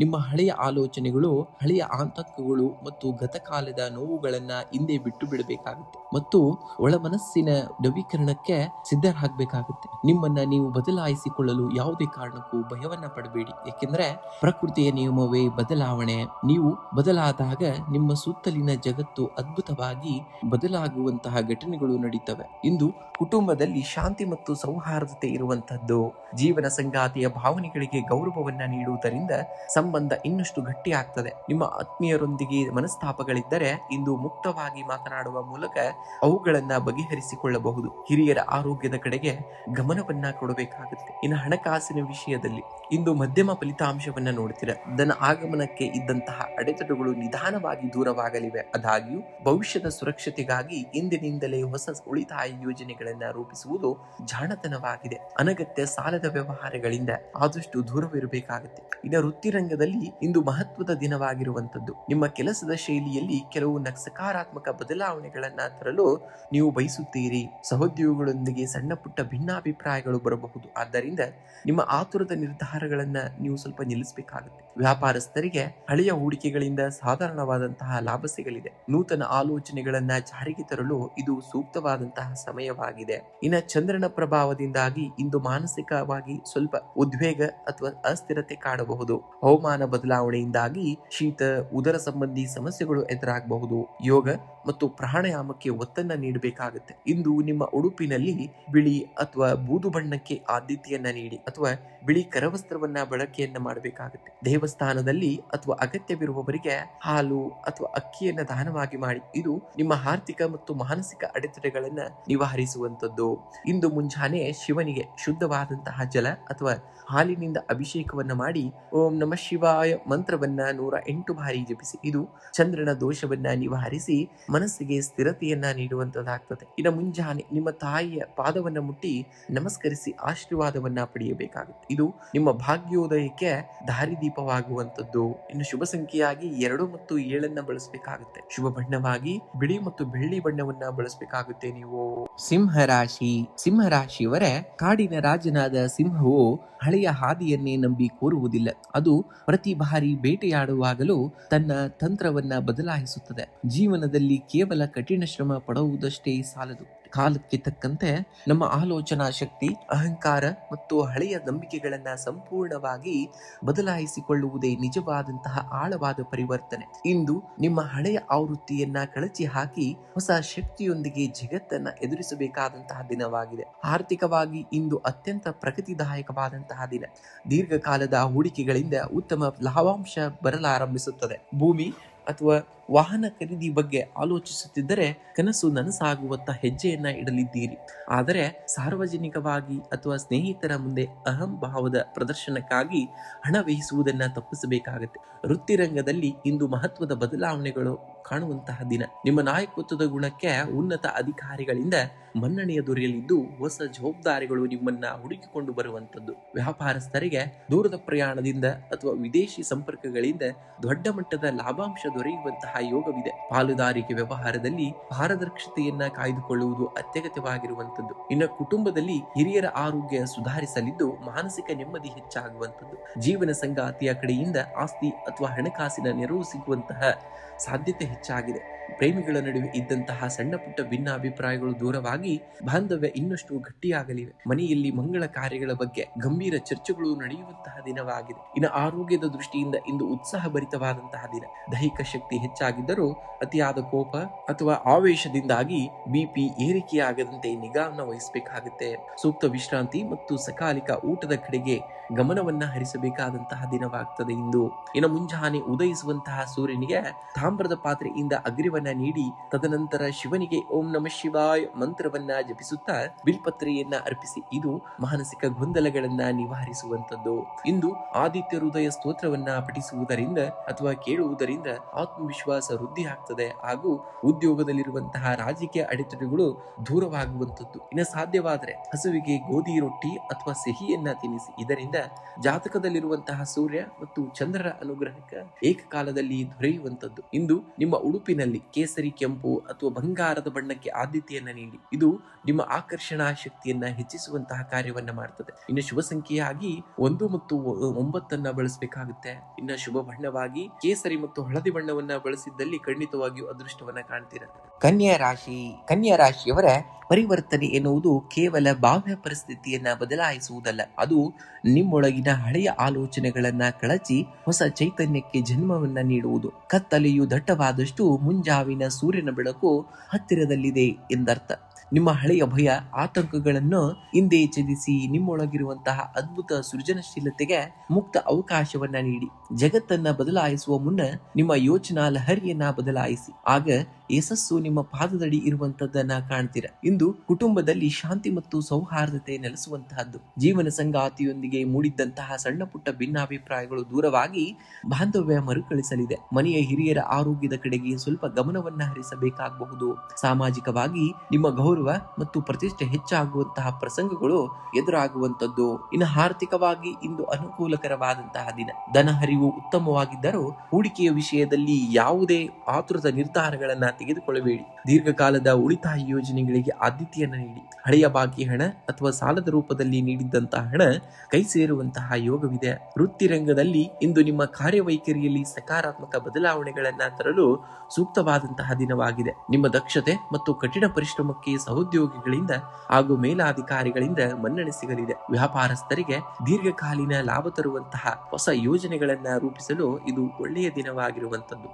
ನಿಮ್ಮ ಹಳೆಯ ಆಲೋಚನೆಗಳು, ಹಳೆಯ ಆತಂಕಗಳು ಮತ್ತು ಗತಕಾಲದ ನೋವುಗಳನ್ನ ಹಿಂದೆ ಬಿಟ್ಟು ಬಿಡಬೇಕಾಗುತ್ತೆ ಮತ್ತು ಒಳ ಮನಸ್ಸಿನ ನವೀಕರಣಕ್ಕೆ ಸಿದ್ಧರಾಗಬೇಕಾಗುತ್ತೆ. ನಿಮ್ಮನ್ನ ನೀವು ಬದಲಾಯಿಸಿಕೊಳ್ಳಲು ಯಾವುದೇ ಕಾರಣಕ್ಕೂ ಭಯವನ್ನ ಪಡಬೇಡಿ, ಏಕೆಂದರೆ ಪ್ರಕೃತಿಯ ನಿಯಮವೇ ಬದಲಾವಣೆ. ನೀವು ಬದಲಾದಾಗ ನಿಮ್ಮ ಸುತ್ತಲಿನ ಜಗತ್ತು ಅದ್ಭುತವಾಗಿ ಬದಲಾಗುವಂತಹ ಘಟನೆಗಳು ನಡೀತವೆ. ಇಂದು ಕುಟುಂಬದಲ್ಲಿ ಶಾಂತಿ ಮತ್ತು ಸೌಹಾರ್ದತೆ ಇರುವಂತಹದ್ದು. ಜೀವನ ಸಂಗಾತಿಯ ಭಾವನೆಗಳಿಗೆ ಗೌರವವನ್ನ ನೀಡುವುದರಿಂದ ಸಂಬಂಧ ಇನ್ನಷ್ಟು ಗಟ್ಟಿಯಾಗ್ತದೆ. ನಿಮ್ಮ ಆತ್ಮೀಯರೊಂದಿಗೆ ಮನಸ್ತಾಪಗಳಿದ್ದರೆ ಇಂದು ಮುಕ್ತವಾಗಿ ಮಾತನಾಡುವ ಮೂಲಕ ಅವುಗಳನ್ನ ಬಗೆಹರಿಸಿಕೊಳ್ಳಬಹುದು. ಹಿರಿಯರ ಆರೋಗ್ಯದ ಕಡೆಗೆ ಗಮನವನ್ನ ಕೊಡಬೇಕಾಗುತ್ತೆ. ಇನ್ನು ಹಣಕಾಸಿನ ವಿಷಯದಲ್ಲಿ ಇಂದು ಮಧ್ಯಮ ಫಲಿತಾಂಶವನ್ನ ನೋಡ್ತೀರಾ. ಧನ ಆಗಮನಕ್ಕೆ ಇದ್ದಂತಹ ಅಡೆತಡೆಗಳು ನಿಧಾನವಾಗಿ ದೂರವಾಗಲಿವೆ. ಆದಾಗ್ಯೂ ಭವಿಷ್ಯದ ಸುರಕ್ಷತೆಗಾಗಿ ಇಂದಿನಿಂದಲೇ ಹೊಸ ಉಳಿತಾಯ ಯೋಜನೆಗಳನ್ನ ರೂಪಿಸುವುದು ಜಾಣತನವಾಗಿದೆ. ಅನಗತ್ಯ ಸಾಲದ ವ್ಯವಹಾರಗಳಿಂದ ಆದಷ್ಟು ದೂರವಿರಬೇಕಾಗುತ್ತೆ. ಇನ್ನು ವೃತ್ತಿರಂಗದಲ್ಲಿ ಇಂದು ಮಹತ್ವದ ದಿನವಾಗಿರುವಂತದ್ದು. ನಿಮ್ಮ ಕೆಲಸದ ಶೈಲಿಯಲ್ಲಿ ಕೆಲವು ಸಕಾರಾತ್ಮಕ ಬದಲಾವಣೆಗಳನ್ನ ತರಲು ನೀವು ಬಯಸುತ್ತೀರಿ. ಸಹೋದ್ಯೋಗಿಗಳೊಂದಿಗೆ ಸಣ್ಣ ಪುಟ್ಟ ಭಿನ್ನಾಭಿಪ್ರಾಯಗಳು ಬರಬಹುದು. ಆದ್ದರಿಂದ ನಿಮ್ಮ ಆತುರದ ನಿರ್ಧಾರಗಳನ್ನ ನೀವು ಸ್ವಲ್ಪ ನಿಲ್ಲಿಸಬೇಕಾಗುತ್ತೆ. ವ್ಯಾಪಾರಸ್ಥರಿಗೆ ಹಳೆಯ ಹೂಡಿಕೆಗಳಿಂದ ಸಾಧಾರಣವಾದಂತಹ ಲಾಭ ಸಿಗಲಿದೆ. ನೂತನ ಆಲೋಚನೆಗಳನ್ನ ಜಾರಿಗೆ ತರಲು ಇದು ಸೂಕ್ತವಾದಂತಹ ಸಮಯವಾಗಿದೆ. ಇನ್ನು ಚಂದ್ರನ ಪ್ರಭಾವದಿಂದಾಗಿ ಇಂದು ಮಾನಸಿಕವಾಗಿ ಸ್ವಲ್ಪ ಉದ್ವೇಗ ಅಥವಾ ಅಸ್ಥಿರತೆ ಕಾಡಬಹುದು. ಹವಾಮಾನ ಬದಲಾವಣೆಯಿಂದಾಗಿ ಶೀತ, ಉದರ ಸಂಬಂಧಿ ಸಮಸ್ಯೆಗಳು ಎದುರಾಗಬಹುದು. ಯೋಗ ಮತ್ತು ಪ್ರಾಣಾಯಾಮಕ್ಕೆ ಒತ್ತನ್ನ ನೀಡಬೇಕಾಗುತ್ತೆ. ಇಂದು ನಿಮ್ಮ ಉಡುಪಿನಲ್ಲಿ ಬಿಳಿ ಅಥವಾ ಬೂದು ಬಣ್ಣಕ್ಕೆ ಆದ್ಯತೆಯನ್ನ ನೀಡಿ ಅಥವಾ ಬಿಳಿ ಕರವಸ್ತ್ರವನ್ನ ಬಳಕೆಯನ್ನ ಮಾಡಬೇಕಾಗುತ್ತೆ. ದೇವಸ್ಥಾನದಲ್ಲಿ ಅಥವಾ ಅಗತ್ಯವಿರುವವರಿಗೆ ಹಾಲು ಅಥವಾ ಅಕ್ಕಿಯನ್ನ ದಾನವಾಗಿ ಮಾಡಿ. ಇದು ನಿಮ್ಮ ಆರ್ಥಿಕ ಮತ್ತು ಮಾನಸಿಕ ಅಡೆತಡೆಗಳನ್ನ ನಿವಾರಿಸುವಂತದ್ದು. ಇಂದು ಮುಂಜಾನೆ ಶಿವನಿಗೆ ಶುದ್ಧವಾದಂತಹ ಜಲ ಅಥವಾ ಹಾಲಿನಿಂದ ಅಭಿಷೇಕವನ್ನ ಮಾಡಿ ಓಂ ನಮಃ ಶಿವಾಯ ಮಂತ್ರವನ್ನ 108 ಬಾರಿ ಜಪಿಸಿ. ಇದು ಚಂದ್ರನ ದೋಷವನ್ನ ನಿವಾರಿಸಿ ಮನಸ್ಸಿಗೆ ಸ್ಥಿರತೆಯನ್ನ ನೀಡುವಂತದ್ದಾಗ್ತದೆ. ಇನ್ನು ಮುಂಜಾನೆ ನಿಮ್ಮ ತಾಯಿಯ ಪಾದವನ್ನ ಮುಟ್ಟಿ ನಮಸ್ಕರಿಸಿ ಆಶೀರ್ವಾದವನ್ನ ಪಡೆಯಬೇಕಾಗುತ್ತೆ. ಇದು ನಿಮ್ಮ ಭಾಗ್ಯೋದಯಕ್ಕೆ ದಾರಿದೀಪವಾಗುವಂತದ್ದು. ಇನ್ನು ಶುಭ ಸಂಖ್ಯೆಯಾಗಿ 2 ಮತ್ತು 7 ಬಳಸಬೇಕಾಗುತ್ತೆ. ಶುಭ ಬಣ್ಣವಾಗಿ ಬಿಳಿ ಮತ್ತು ಬೆಳ್ಳಿ ಬಣ್ಣವನ್ನ ಬಳಸಬೇಕಾಗುತ್ತೆ. ನೀವು ಸಿಂಹರಾಶಿಯವರೇ, ಕಾಡಿನ ರಾಜನಾದ ಸಿಂಹವು ಹಳೆಯ ಹಾದಿಯನ್ನೇ ನಂಬಿ ಕೂರುವುದಿಲ್ಲ. ಅದು ಪ್ರತಿ ಬಾರಿ ಬೇಟೆಯಾಡುವಾಗಲೂ ತನ್ನ ತಂತ್ರವನ್ನ ಬದಲಾಯಿಸುತ್ತದೆ. ಜೀವನದಲ್ಲಿ ಕೇವಲ ಕಠಿಣ ಶ್ರಮ ಪಡುವುದಷ್ಟೇ ಸಾಲದು. ಕಾಲಕ್ಕೆ ತಕ್ಕಂತೆ ನಮ್ಮ ಆಲೋಚನಾ ಶಕ್ತಿ, ಅಹಂಕಾರ ಮತ್ತು ಹಳೆಯ ನಂಬಿಕೆಗಳನ್ನ ಸಂಪೂರ್ಣವಾಗಿ ಬದಲಾಯಿಸಿಕೊಳ್ಳುವುದೇ ನಿಜವಾದಂತಹ ಆಳವಾದ ಪರಿವರ್ತನೆ. ಇಂದು ನಿಮ್ಮ ಹಳೆಯ ಆವೃತ್ತಿಯನ್ನ ಕಳಚಿ ಹಾಕಿ ಹೊಸ ಶಕ್ತಿಯೊಂದಿಗೆ ಜಗತ್ತನ್ನ ಎದುರಿಸಬೇಕಾದಂತಹ ದಿನವಾಗಿದೆ. ಆರ್ಥಿಕವಾಗಿ ಇಂದು ಅತ್ಯಂತ ಪ್ರಗತಿದಾಯಕವಾದಂತಹ ದಿನ. ದೀರ್ಘಕಾಲದ ಹೂಡಿಕೆಗಳಿಂದ ಉತ್ತಮ ಲಾಭಾಂಶ ಬರಲಾರಂಭಿಸುತ್ತದೆ. ಭೂಮಿ ಅಥವಾ ವಾಹನ ಖರೀದಿ ಬಗ್ಗೆ ಆಲೋಚಿಸುತ್ತಿದ್ದರೆ ಕನಸು ನನಸಾಗುವತ್ತ ಹೆಜ್ಜೆಯನ್ನ ಇಡಲಿದ್ದೀರಿ. ಆದರೆ ಸಾರ್ವಜನಿಕವಾಗಿ ಅಥವಾ ಸ್ನೇಹಿತರ ಮುಂದೆ ಅಹಂಭಾವದ ಪ್ರದರ್ಶನಕ್ಕಾಗಿ ಹಣ ವ್ಯಯಿಸುವುದನ್ನ ತಪ್ಪಿಸಬೇಕಾಗುತ್ತೆ. ವೃತ್ತಿರಂಗದಲ್ಲಿ ಇಂದು ಮಹತ್ವದ ಬದಲಾವಣೆಗಳು ಕಾಣುವಂತಹ ದಿನ. ನಿಮ್ಮ ನಾಯಕತ್ವದ ಗುಣಕ್ಕೆ ಉನ್ನತ ಅಧಿಕಾರಿಗಳಿಂದ ಮನ್ನಣೆಯ ದೊರೆಯಲಿದ್ದು ಹೊಸ ಜವಾಬ್ದಾರಿಗಳು ನಿಮ್ಮನ್ನ ಹುಡುಕಿಕೊಂಡು ಬರುವಂತದ್ದು. ವ್ಯಾಪಾರಸ್ಥರಿಗೆ ದೂರದ ಪ್ರಯಾಣದಿಂದ ಅಥವಾ ವಿದೇಶಿ ಸಂಪರ್ಕಗಳಿಂದ ದೊಡ್ಡ ಮಟ್ಟದ ಲಾಭಾಂಶ ದೊರೆಯುವಂತಹ ಯೋಗವಿದೆ. ಪಾಲುದಾರಿಕೆ ವ್ಯವಹಾರದಲ್ಲಿ ಪಾರದರ್ಶಕತೆಯನ್ನ ಕಾಯ್ದುಕೊಳ್ಳುವುದು ಅತ್ಯಗತ್ಯವಾಗಿರುವಂತದ್ದು. ಇನ್ನು ಕುಟುಂಬದಲ್ಲಿ ಹಿರಿಯರ ಆರೋಗ್ಯ ಸುಧಾರಿಸಲಿದ್ದು ಮಾನಸಿಕ ನೆಮ್ಮದಿ ಹೆಚ್ಚಾಗುವಂತದ್ದು. ಜೀವನ ಸಂಗಾತಿಯ ಕಡೆಯಿಂದ ಆಸ್ತಿ ಅಥವಾ ಹಣಕಾಸಿನ ನೆರವು ಸಿಗುವಂತಹ ಸಾಧ್ಯತೆ ಹೆಚ್ಚಾಗಿದೆ. ಪ್ರೇಮಿಗಳ ನಡುವೆ ಇದ್ದಂತಹ ಸಣ್ಣ ಪುಟ್ಟ ಭಿನ್ನಾಭಿಪ್ರಾಯಗಳು ದೂರವಾಗಿ ಬಾಂಧವ್ಯ ಇನ್ನಷ್ಟು ಗಟ್ಟಿಯಾಗಲಿವೆ. ಮನೆಯಲ್ಲಿ ಮಂಗಳ ಕಾರ್ಯಗಳ ಬಗ್ಗೆ ಗಂಭೀರ ಚರ್ಚೆಗಳು ನಡೆಯುವಂತಹ ದಿನವಾಗಿದೆ. ಇನ್ನು ಆರೋಗ್ಯದ ದೃಷ್ಟಿಯಿಂದ ಇಂದು ಉತ್ಸಾಹಭರಿತವಾದಂತಹ ದಿನ. ದೈಹಿಕ ಶಕ್ತಿ ಹೆಚ್ಚಾಗಿದ್ದರೂ ಅತಿಯಾದ ಕೋಪ ಅಥವಾ ಆವೇಶದಿಂದಾಗಿ ಬಿಪಿ ಏರಿಕೆಯಾಗದಂತೆ ನಿಗಾವನ್ನು ವಹಿಸಬೇಕಾಗುತ್ತೆ. ಸೂಕ್ತ ವಿಶ್ರಾಂತಿ ಮತ್ತು ಸಕಾಲಿಕ ಊಟದ ಕಡೆಗೆ ಗಮನವನ್ನ ಹರಿಸಬೇಕಾದಂತಹ ದಿನವಾಗ್ತದೆ ಇಂದು. ಇನ್ನು ಮುಂಜಾನೆ ಉದಯಿಸುವಂತಹ ಸೂರ್ಯನಿಗೆ ತಾಮ್ರದ ಪಾತ್ರೆಯಿಂದ ಅಗ್ರಿವನ್ನ ನೀಡಿ ತದನಂತರ ಶಿವನಿಗೆ ಓಂ ನಮಃ ಶಿವಾಯ ಮಂತ್ರವನ್ನ ಜಪಿಸುತ್ತಾ ಬಿಲ್ಪತ್ರೆಯನ್ನ ಅರ್ಪಿಸಿ. ಇದು ಮಾನಸಿಕ ಗೊಂದಲಗಳನ್ನ ನಿವಾರಿಸುವಂತದ್ದು. ಇಂದು ಆದಿತ್ಯ ಹೃದಯ ಸ್ತೋತ್ರವನ್ನ ಪಠಿಸುವುದರಿಂದ ಅಥವಾ ಕೇಳುವುದರಿಂದ ಆತ್ಮವಿಶ್ವಾಸ ವೃದ್ಧಿ ಆಗ್ತದೆ ಹಾಗೂ ಉದ್ಯೋಗದಲ್ಲಿರುವಂತಹ ರಾಜಕೀಯ ಅಡೆತಡೆಗಳು ದೂರವಾಗುವಂತದ್ದು. ಇನ್ನು ಸಾಧ್ಯವಾದರೆ ಹಸುವಿಗೆ ಗೋಧಿ ರೊಟ್ಟಿ ಅಥವಾ ಸಿಹಿಯನ್ನ ತಿನ್ನಿಸಿ. ಇದರಿಂದ ಜಾತಕದಲ್ಲಿರುವಂತಹ ಸೂರ್ಯ ಮತ್ತು ಚಂದ್ರರ ಅನುಗ್ರಹಕ್ಕೆ ಏಕಕಾಲದಲ್ಲಿ ದೊರೆಯುವಂತದ್ದು. ಇಂದು ನಿಮ್ಮ ಉಡುಪಿನಲ್ಲಿ ಕೇಸರಿ, ಕೆಂಪು ಅಥವಾ ಬಂಗಾರದ ಬಣ್ಣಕ್ಕೆ ಆದ್ಯತೆಯನ್ನ ನೀಡಿ. ಇದು ನಿಮ್ಮ ಆಕರ್ಷಣಾ ಶಕ್ತಿಯನ್ನ ಹೆಚ್ಚಿಸುವಂತಹ ಕಾರ್ಯವನ್ನ ಮಾಡ್ತದೆ. ಇನ್ನು ಶುಭ ಸಂಖ್ಯೆಯಾಗಿ 1 ಮತ್ತು 9 ಬಳಸಬೇಕಾಗುತ್ತೆ. ಇನ್ನು ಶುಭ ಬಣ್ಣವಾಗಿ ಕೇಸರಿ ಮತ್ತು ಹಳದಿ ಬಣ್ಣವನ್ನ ಬಳಸಿದ್ದಲ್ಲಿ ಖಂಡಿತವಾಗಿಯೂ ಅದೃಷ್ಟವನ್ನ ಕಾಣ್ತೀರ. ಕನ್ಯಾ ರಾಶಿಯವರ ಪರಿವರ್ತನೆ ಎನ್ನುವುದು ಕೇವಲ ಬಾಹ್ಯ ಪರಿಸ್ಥಿತಿಯನ್ನ ಬದಲಾಯಿಸುವುದಲ್ಲ. ಅದು ನಿಮ್ಮೊಳಗಿನ ಹಳೆಯ ಆಲೋಚನೆಗಳನ್ನ ಕಳಚಿ ಹೊಸ ಚೈತನ್ಯಕ್ಕೆ ಜನ್ಮವನ್ನ ನೀಡುವುದು. ಕತ್ತಲೆಯು ದಟ್ಟವಾದಷ್ಟು ಮುಂಜಾವಿನ ಸೂರ್ಯನ ಬೆಳಕು ಹತ್ತಿರದಲ್ಲಿದೆ ಎಂದರ್ಥ. ನಿಮ್ಮ ಹಳೆಯ ಭಯ, ಆತಂಕಗಳನ್ನು ಹಿಂದೆ ಛೇದಿಸಿ ನಿಮ್ಮೊಳಗಿರುವಂತಹ ಅದ್ಭುತ ಸೃಜನಶೀಲತೆಗೆ ಮುಕ್ತ ಅವಕಾಶವನ್ನ ನೀಡಿ. ಜಗತ್ತನ್ನ ಬದಲಾಯಿಸುವ ಮುನ್ನ ನಿಮ್ಮ ಯೋಚನಾ ಲಹರಿಯನ್ನ ಬದಲಾಯಿಸಿ. ಆಗ ಯಶಸ್ಸು ನಿಮ್ಮ ಪಾದದಡಿ ಇರುವಂತದ್ದನ್ನ ಕಾಣ್ತೀರ. ಇಂದು ಕುಟುಂಬದಲ್ಲಿ ಶಾಂತಿ ಮತ್ತು ಸೌಹಾರ್ದತೆ ನೆಲೆಸುವಂತಹದ್ದು. ಜೀವನ ಸಂಗಾತಿಯೊಂದಿಗೆ ಮೂಡಿದ್ದಂತಹ ಸಣ್ಣ ಪುಟ್ಟ ಭಿನ್ನಾಭಿಪ್ರಾಯಗಳು ದೂರವಾಗಿ ಬಾಂಧವ್ಯ ಮರುಕಳಿಸಲಿದೆ. ಮನೆಯ ಹಿರಿಯರ ಆರೋಗ್ಯದ ಕಡೆಗೆ ಸ್ವಲ್ಪ ಗಮನವನ್ನ ಹರಿಸಬೇಕಾಗಬಹುದು. ಸಾಮಾಜಿಕವಾಗಿ ನಿಮ್ಮ ಗೌರವ ಮತ್ತು ಪ್ರತಿಷ್ಠೆ ಹೆಚ್ಚಾಗುವಂತಹ ಪ್ರಸಂಗಗಳು ಎದುರಾಗುವಂತದ್ದು. ಇನ್ನು ಆರ್ಥಿಕವಾಗಿ ಇಂದು ಅನುಕೂಲಕರವಾದಂತಹ ದಿನ. ಧನ ಹರಿವು ಉತ್ತಮವಾಗಿದ್ದರೂ ಹೂಡಿಕೆಯ ವಿಷಯದಲ್ಲಿ ಯಾವುದೇ ಆತುರದ ನಿರ್ಧಾರಗಳನ್ನ ತೆಗೆದುಕೊಳ್ಳಬೇಡಿ. ದೀರ್ಘಕಾಲದ ಉಳಿತಾಯ ಯೋಜನೆಗಳಿಗೆ ಆದ್ಯತೆಯನ್ನು ನೀಡಿ. ಹಳೆಯ ಬಾಕಿ ಹಣ ಅಥವಾ ಸಾಲದ ರೂಪದಲ್ಲಿ ನೀಡಿದ್ದಂತಹ ಹಣ ಕೈ ಸೇರುವಂತಹ ಯೋಗವಿದೆ. ವೃತ್ತಿ ರಂಗದಲ್ಲಿ ಇಂದು ನಿಮ್ಮ ಕಾರ್ಯವೈಖರಿಯಲ್ಲಿ ಸಕಾರಾತ್ಮಕ ಬದಲಾವಣೆಗಳನ್ನ ತರಲು ಸೂಕ್ತವಾದಂತಹ ದಿನವಾಗಿದೆ. ನಿಮ್ಮ ದಕ್ಷತೆ ಮತ್ತು ಕಠಿಣ ಪರಿಶ್ರಮಕ್ಕೆ ಸಹೋದ್ಯೋಗಿಗಳಿಂದ ಹಾಗೂ ಮೇಲಾಧಿಕಾರಿಗಳಿಂದ ಮನ್ನಣೆ ಸಿಗಲಿದೆ. ವ್ಯಾಪಾರಸ್ಥರಿಗೆ ದೀರ್ಘಕಾಲೀನ ಲಾಭ ತರುವಂತಹ ಹೊಸ ಯೋಜನೆಗಳನ್ನ ರೂಪಿಸಲು ಇದು ಒಳ್ಳೆಯ ದಿನವಾಗಿರುವಂತದ್ದು.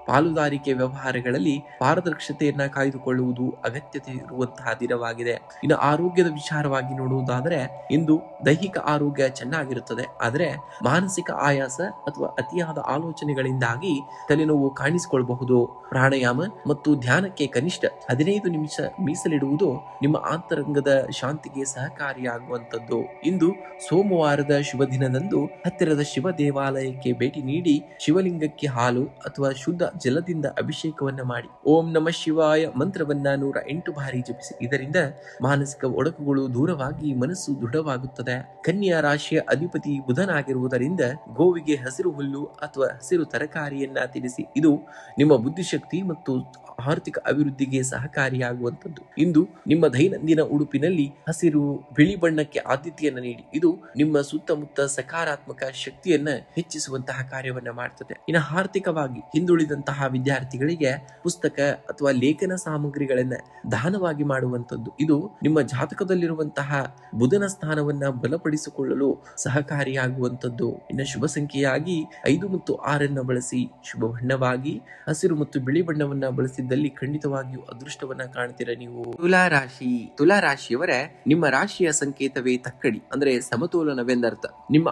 ಪಾಲುದಾರಿಕೆ ವ್ಯವಹಾರಗಳಲ್ಲಿ ಪಾರದರ್ಶತೆಯನ್ನ ಕಾಯ್ದುಕೊಳ್ಳುವುದು ಅಗತ್ಯತೆ ಇರುವಂತಹ ದಿನವಾಗಿದೆ. ಇನ್ನು ಆರೋಗ್ಯದ ವಿಚಾರವಾಗಿ ನೋಡುವುದಾದರೆ ಇಂದು ದೈಹಿಕ ಆರೋಗ್ಯ ಚೆನ್ನಾಗಿರುತ್ತದೆ, ಆದರೆ ಮಾನಸಿಕ ಆಯಾಸ ಅಥವಾ ಅತಿಯಾದ ಆಲೋಚನೆಗಳಿಂದಾಗಿ ತಲೆನೋವು ಕಾಣಿಸಿಕೊಳ್ಳಬಹುದು. ಪ್ರಾಣಾಯಾಮ ಮತ್ತು ಧ್ಯಾನಕ್ಕೆ ಕನಿಷ್ಠ 15 ನಿಮಿಷ ಮೀಸಲಿಡುವುದು ನಿಮ್ಮ ಅಂತರಂಗದ ಶಾಂತಿಗೆ ಸಹಕಾರಿಯಾಗುವಂತದ್ದು. ಇಂದು ಸೋಮವಾರದ ಶುಭ ದಿನದಂದು ಹತ್ತಿರದ ಶಿವ ದೇವಾಲಯಕ್ಕೆ ಭೇಟಿ ನೀಡಿ ಶಿವಲಿಂಗಕ್ಕೆ ಹಾಲು ಅಥವಾ ಶುದ್ಧ ಜಲದಿಂದ ಅಭಿಷೇಕವನ್ನ ಮಾಡಿ ಓಂ ನಮಃ ಶಿವಾಯ ಮಂತ್ರವನ್ನ 108 ಬಾರಿ ಜಪಿಸಿ. ಇದರಿಂದ ಮಾನಸಿಕ ಒಡಕುಗಳು ದೂರವಾಗಿ ಮನಸ್ಸು ದೃಢವಾಗುತ್ತದೆ. ಕನ್ಯಾ ರಾಶಿಯ ಅಧಿಪತಿ ಬುಧನಾಗಿರುವುದರಿಂದ ಗೋವಿಗೆ ಹಸಿರು ಹುಲ್ಲು ಅಥವಾ ಹಸಿರು ತರಕಾರಿಯನ್ನ ತಿನ್ನಿಸಿ. ಇದು ನಿಮ್ಮ ಬುದ್ಧಿಶಕ್ತಿ ಮತ್ತು ಆರ್ಥಿಕ ಅಭಿವೃದ್ಧಿಗೆ ಸಹಕಾರಿಯಾಗುವಂತದ್ದು. ಇಂದು ನಿಮ್ಮ ದೈನಂದಿನ ಉಡುಪಿನಲ್ಲಿ ಹಸಿರು, ಬಿಳಿ ಬಣ್ಣಕ್ಕೆ ಆದ್ಯತೆಯನ್ನು ನೀಡಿ. ಇದು ನಿಮ್ಮ ಸುತ್ತಮುತ್ತ ಸಕಾರಾತ್ಮಕ ಶಕ್ತಿಯನ್ನ ಹೆಚ್ಚಿಸುವಂತಹ ಕಾರ್ಯವನ್ನ ಮಾಡ್ತದೆ. ಇನ್ನು ಆರ್ಥಿಕವಾಗಿ ಹಿಂದುಳಿದಂತಹ ವಿದ್ಯಾರ್ಥಿಗಳಿಗೆ ಪುಸ್ತಕ ಅಥವಾ ಲೇಖನ ಸಾಮಗ್ರಿಗಳನ್ನ ದಾನವಾಗಿ ಮಾಡುವಂತದ್ದು. ಇದು ನಿಮ್ಮ ಜಾತಕದಲ್ಲಿರುವಂತಹ ಬುಧನ ಸ್ಥಾನವನ್ನ ಬಲಪಡಿಸಿಕೊಳ್ಳಲು ಸಹಕಾರಿಯಾಗುವಂತದ್ದು. ಇನ್ನು ಶುಭ ಸಂಖ್ಯೆಯಾಗಿ 5 ಮತ್ತು 6 ಬಳಸಿ. ಶುಭ ಬಣ್ಣವಾಗಿ ಹಸಿರು ಮತ್ತು ಬಿಳಿ ಬಣ್ಣವನ್ನ ಬಳಸಿದ್ದಲ್ಲಿ ಖಂಡಿತವಾಗಿಯೂ ಅದೃಷ್ಟವನ್ನ ಕಾಣ್ತೀರಾ ನೀವು. ತುಲಾ ರಾಶಿಯವರೇ, ನಿಮ್ಮ ರಾಶಿಯ ಸಂಕೇತವೇ ತಕ್ಕಡಿ, ಅಂದ್ರೆ ಸಮತೋಲನವೆಂದರ್ಥ. ನಿಮ್ಮ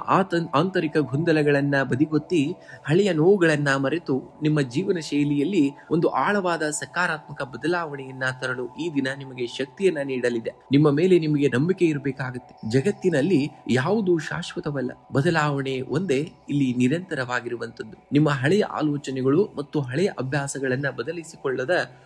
ಆಂತರಿಕ ಗೊಂದಲಗಳನ್ನ ಬದಿಗೊತ್ತಿ ಹಳೆಯ ನೋವುಗಳನ್ನ ಮರೆತು ನಿಮ್ಮ ಜೀವನ ಶೈಲಿಯಲ್ಲಿ ಒಂದು ಆಳವಾದ ಸಕಾರಾತ್ಮಕ ಬದಲಾವಣೆಯನ್ನ ತರಲು ಈ ದಿನ ನಿಮಗೆ ಶಕ್ತಿಯನ್ನ ನೀಡಲಿದೆ. ನಿಮ್ಮ ಮೇಲೆ ನಿಮಗೆ ನಂಬಿಕೆ ಇರಬೇಕಾಗುತ್ತೆ. ಜಗತ್ತಿನಲ್ಲಿ ಯಾವುದು ಶಾಶ್ವತವಲ್ಲ, ಬದಲಾವಣೆ ಒಂದೇ ಇಲ್ಲಿ ನಿರಂತರವಾಗಿರುವಂತದ್ದು. ನಿಮ್ಮ ಹಳೆಯ ಆಲೋಚನೆಗಳು ಮತ್ತು ಹಳೆಯ ಅಭ್ಯಾಸಗಳನ್ನ ಬದಲಿಸಿಕೊಳ್ಳದ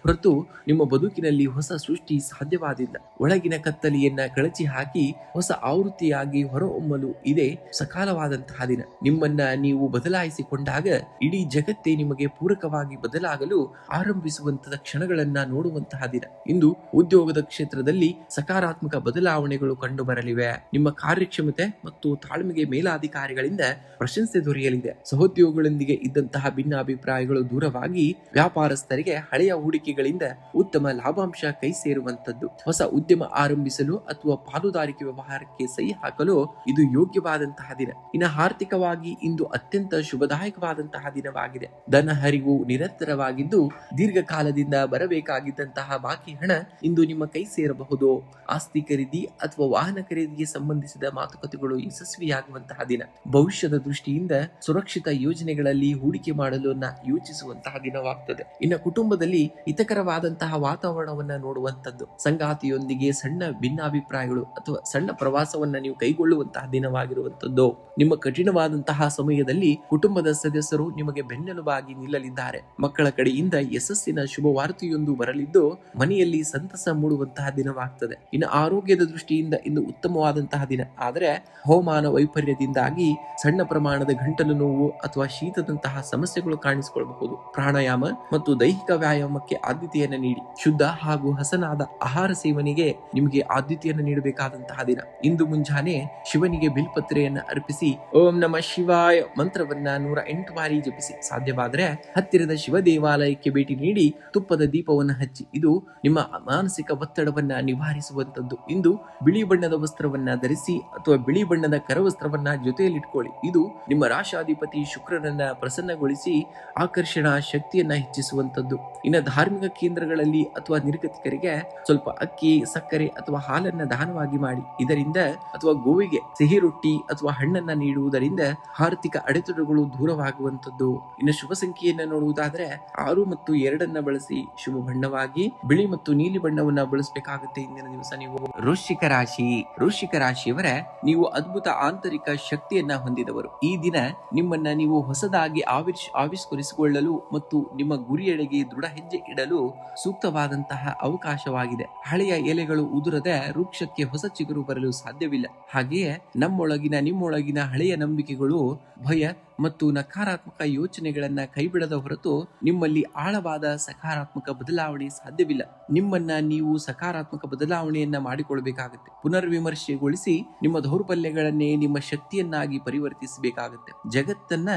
ಹೊರತು ನಿಮ್ಮ ಬದುಕಿನಲ್ಲಿ ಹೊಸ ಸೃಷ್ಟಿ ಸಾಧ್ಯವಾದಿಲ್ಲ. ಒಳಗಿನ ಕತ್ತಲೆಯನ್ನ ಕಳಚಿ ಹಾಕಿ ಹೊಸ ಆವೃತ್ತಿಯಾಗಿ ಹೊರಹೊಮ್ಮಲು ಇದೇ ಸಕಾಲವಾದಂತಹ ದಿನ. ನಿಮ್ಮನ್ನ ನೀವು ಬದಲಾಯಿಸಿಕೊಂಡಾಗ ಇಡೀ ಜಗತ್ತೇ ನಿಮಗೆ ಪೂರಕವಾಗಿ ಬದಲಾಗಲು ಆರಂಭಿಸುವಂತಹ ಕ್ಷಣಗಳನ್ನ ನೋಡುವಂತಹ ದಿನ. ಇಂದು ಉದ್ಯೋಗದ ಕ್ಷೇತ್ರದಲ್ಲಿ ಸಕಾರಾತ್ಮಕ ಬದಲಾವಣೆಗಳು ಕಂಡು ಬರಲಿವೆ. ನಿಮ್ಮ ಕಾರ್ಯಕ್ಷಮತೆ ಮತ್ತು ತಾಳ್ಮೆಗೆ ಮೇಲಾಧಿಕಾರಿಗಳಿಂದ ಪ್ರಶಂಸೆ ದೊರೆಯಲಿದೆ. ಸಹೋದ್ಯೋಗಿಗಳೊಂದಿಗೆ ಇದ್ದಂತಹ ಭಿನ್ನಾಭಿಪ್ರಾಯಗಳು ದೂರವಾಗಿ ವ್ಯಾಪಾರಸ್ಥರಿಗೆ ಹಳೆಯ ಹೂಡಿಕೆಗಳಿಂದ ಉತ್ತಮ ಲಾಭಾಂಶ ಕೈ ಸೇರುವಂತದ್ದು. ಹೊಸ ಉದ್ಯಮ ಆರಂಭಿಸಲು ಅಥವಾ ಪಾಲುದಾರಿಕೆ ವ್ಯವಹಾರಕ್ಕೆ ಸಹಿ ಹಾಕಲು ಇದು ಯೋಗ್ಯವಾದಂತಹ ದಿನ. ಇನ್ನು ಆರ್ಥಿಕವಾಗಿ ಇಂದು ಅತ್ಯಂತ ಶುಭದಾಯಕವಾದಂತಹ ದಿನವಾಗಿದೆ. ಧನ ಹರಿವು ನಿರಂತರವಾಗಿದ್ದು ದೀರ್ಘಕಾಲದಿಂದ ಬರಬೇಕಾಗಿದ್ದಂತಹ ಬಾಕಿ ಹಣ ಇಂದು ನಿಮ್ಮ ಕೈ ಸೇರಬಹುದು. ಆಸ್ತಿ ಖರೀದಿ ಅಥವಾ ವಾಹನ ಖರೀದಿಗೆ ಸಂಬಂಧಿಸಿದ ಮಾತುಕತೆಗಳು ಯಶಸ್ವಿಯಾಗುವಂತಹ ದಿನ. ಭವಿಷ್ಯದ ದೃಷ್ಟಿಯಿಂದ ಸುರಕ್ಷಿತ ಯೋಜನೆಗಳಲ್ಲಿ ಹೂಡಿಕೆ ಮಾಡಲು ಯೋಚಿಸುವಂತಹ ದಿನವಾಗ್ತದೆ. ಇನ್ನು ಕುಟುಂಬದಲ್ಲಿ ಹಿತಕರವಾದಂತಹ ವಾತಾವರಣವನ್ನ ನೋಡುವಂತದ್ದು. ಸಂಗಾತಿಯೊಂದಿಗೆ ಸಣ್ಣ ಭಿನ್ನಾಭಿಪ್ರಾಯಗಳು ಅಥವಾ ಸಣ್ಣ ಪ್ರವಾಸವನ್ನ ನೀವು ಕೈಗೊಳ್ಳುವಂತಹ ದಿನವಾಗಿರುವಂತದ್ದು. ನಿಮ್ಮ ಕಠಿಣವಾದಂತಹ ಸಮಯದಲ್ಲಿ ಕುಟುಂಬದ ಸದಸ್ಯರು ನಿಮಗೆ ಬೆನ್ನೆಲುಬಾಗಿ ನಿಲ್ಲಲಿದ್ದಾರೆ. ಮಕ್ಕಳ ಕಡೆಯಿಂದ ಯಶಸ್ಸಿನ ಶುಭ ವಾರ್ತೆಯೊಂದು ಬರಲಿದ್ದು ಮನೆಯಲ್ಲಿ ಸಂತಸ ಮೂಡುವಂತಹ ದಿನವಾಗ್ತದೆ. ಇನ್ನು ಆರೋಗ್ಯದ ದೃಷ್ಟಿಯಿಂದ ಇಂದು ಉತ್ತಮವಾದಂತಹ ದಿನ, ಆದರೆ ಹವಾಮಾನ ವೈಪರ್ಯದಿಂದಾಗಿ ಸಣ್ಣ ಪ್ರಮಾಣದ ಗಂಟಲು ನೋವು ಅಥವಾ ಶೀತದಂತಹ ಸಮಸ್ಯೆಗಳು ಕಾಣಿಸಿಕೊಳ್ಳಬಹುದು. ಪ್ರಾಣಾಯಾಮ ಮತ್ತು ದೈಹಿಕ ವ್ಯಾಯಾಮಕ್ಕೆ ಆದ್ಯತೆಯನ್ನು ನೀಡಿ. ಶುದ್ಧ ಹಾಗೂ ಹಸನಾದ ಆಹಾರ ಸೇವನೆಗೆ ನಿಮಗೆ ಆದ್ಯತೆಯನ್ನು ನೀಡಬೇಕಾದಂತಹ ದಿನ. ಇಂದು ಮುಂಜಾನೆ ಶಿವನಿಗೆ ಬಿಲ್ಪತ್ರೆಯನ್ನ ಅರ್ಪಿಸಿ ಓಂ ನಮಃ ಶಿವಾಯ ಮಂತ್ರವನ್ನ 108 ಬಾರಿ ಜಪಿಸಿ. ಸಾಧ್ಯವಾದರೆ ಹತ್ತಿರದ ಶಿವ ದೇವಾಲಯಕ್ಕೆ ಭೇಟಿ ನೀಡಿ ತುಪ್ಪದ ದೀಪವನ್ನು ಹಚ್ಚಿ. ಇದು ನಿಮ್ಮ ಮಾನಸಿಕ ಒತ್ತಡವನ್ನ ನಿವಾರಿಸುವಂತದ್ದು. ಇಂದು ಬಿಳಿ ಬಣ್ಣದ ವಸ್ತ್ರವನ್ನ ಧರಿಸಿ ಅಥವಾ ಬಿಳಿ ಬಣ್ಣದ ಕರವಸ್ತ್ರವನ್ನ ಜೊತೆಯಲ್ಲಿಟ್ಕೊಳ್ಳಿ. ಇದು ನಿಮ್ಮ ರಾಶಾಧಿಪತಿ ಶುಕ್ರನನ್ನ ಪ್ರಸನ್ನಗೊಳಿಸಿ ಆಕರ್ಷಣಾ ಶಕ್ತಿಯನ್ನ ಹೆಚ್ಚಿಸುವಂತದ್ದು. ಇನ್ನು ಧಾರ್ಮಿಕ ಕೇಂದ್ರಗಳಲ್ಲಿ ಅಥವಾ ನಿರ್ಗತಿಕರಿಗೆ ಸ್ವಲ್ಪ ಅಕ್ಕಿ, ಸಕ್ಕರೆ ಅಥವಾ ಹಾಲನ್ನ ದಾನವಾಗಿ ಮಾಡಿ. ಇದರಿಂದ ಅಥವಾ ಗೋವಿಗೆ ಸಿಹಿ ರೊಟ್ಟಿ ಅಥವಾ ಹಣ್ಣನ್ನ ನೀಡುವುದರಿಂದ ಆರ್ಥಿಕ ಅಡೆತಡೆಗಳು ದೂರವಾಗುವಂತದ್ದು. ಇನ್ನು ಶುಭ ಸಂಖ್ಯೆಯನ್ನ ನೋಡುವುದಾದ್ರೆ 6 ಮತ್ತು 2 ಬಳಸಿ. ಶುಭ ಬಣ್ಣವಾಗಿ ಬಿಳಿ ಮತ್ತು ನೀಲಿ ಬಣ್ಣವನ್ನ ಬಳಸಬೇಕಾಗುತ್ತೆ ಇಂದಿನ ದಿವಸ. ನೀವು ವೃಶ್ಚಿಕ ರಾಶಿಯವರೇ, ನೀವು ಅದ್ಭುತ ಆಂತರಿಕ ಶಕ್ತಿಯನ್ನ ಹೊಂದಿದವರು. ಈ ದಿನ ನಿಮ್ಮನ್ನ ನೀವು ಹೊಸದಾಗಿ ಆವಿಷ್ಕರಿಸಿಕೊಳ್ಳಲು ಮತ್ತು ನಿಮ್ಮ ಗುರಿಯೆಡೆಗೆ ದೃಢ ಹೆಜ್ಜೆ ಇಡಲು ಸೂಕ್ತವಾದಂತಹ ಅವಕಾಶವಾಗಿದೆ. ಹಳೆಯ ಎಲೆಗಳು ಉದುರದೆ ವೃಕ್ಷಕ್ಕೆ ಹೊಸ ಚಿಗುರು ಬರಲು ಸಾಧ್ಯವಿಲ್ಲ. ಹಾಗೆಯೇ ನಿಮ್ಮೊಳಗಿನ ಹಳೆಯ ನಂಬಿಕೆಗಳು, ಭಯ ಮತ್ತು ನಕಾರಾತ್ಮಕ ಯೋಚನೆಗಳನ್ನ ಕೈಬಿಡದ ಹೊರತು ನಿಮ್ಮಲ್ಲಿ ಆಳವಾದ ಸಕಾರಾತ್ಮಕ ಬದಲಾವಣೆ ಸಾಧ್ಯವಿಲ್ಲ. ನಿಮ್ಮನ್ನ ನೀವು ಸಕಾರಾತ್ಮಕ ಬದಲಾವಣೆಯನ್ನ ಮಾಡಿಕೊಳ್ಬೇಕಾಗುತ್ತೆ. ಪುನರ್ವಿಮರ್ಶೆಗೊಳಿಸಿ ನಿಮ್ಮ ದೌರ್ಬಲ್ಯಗಳನ್ನೇ ನಿಮ್ಮ ಶಕ್ತಿಯನ್ನಾಗಿ ಪರಿವರ್ತಿಸಬೇಕಾಗುತ್ತೆ. ಜಗತ್ತನ್ನ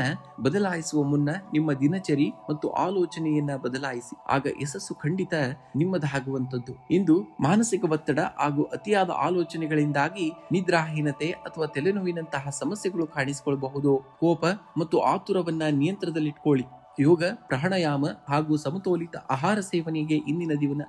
ಬದಲಾಯಿಸುವ ಮುನ್ನ ನಿಮ್ಮ ದಿನಚರಿ ಮತ್ತು ಆಲೋಚನೆಯನ್ನ ಬದಲಾಯಿಸಿ. ಆಗ ಯಶಸ್ಸು ಖಂಡಿತ ನಿಮ್ಮದಾಗುವಂತದ್ದು. ಇಂದು ಮಾನಸಿಕ ಒತ್ತಡ ಹಾಗೂ ಅತಿಯಾದ ಆಲೋಚನೆಗಳಿಂದಾಗಿ ನಿದ್ರಾಹೀನತೆ ಅಥವಾ ತಲೆನೋವಿನಂತಹ ಸಮಸ್ಯೆಗಳು ಕಾಣಿಸಿಕೊಳ್ಳಬಹುದು. ಕೋಪ ಮತ್ತು ಆತುರವನ್ನ ನಿಯಂತ್ರಣದಲ್ಲಿಟ್ಕೊಳ್ಳಿ. ಯೋಗ, ಪ್ರಾಣಾಯಾಮ ಹಾಗೂ ಸಮತೋಲಿತ ಆಹಾರ ಸೇವನೆಗೆ ಇಂದಿನ ದಿನ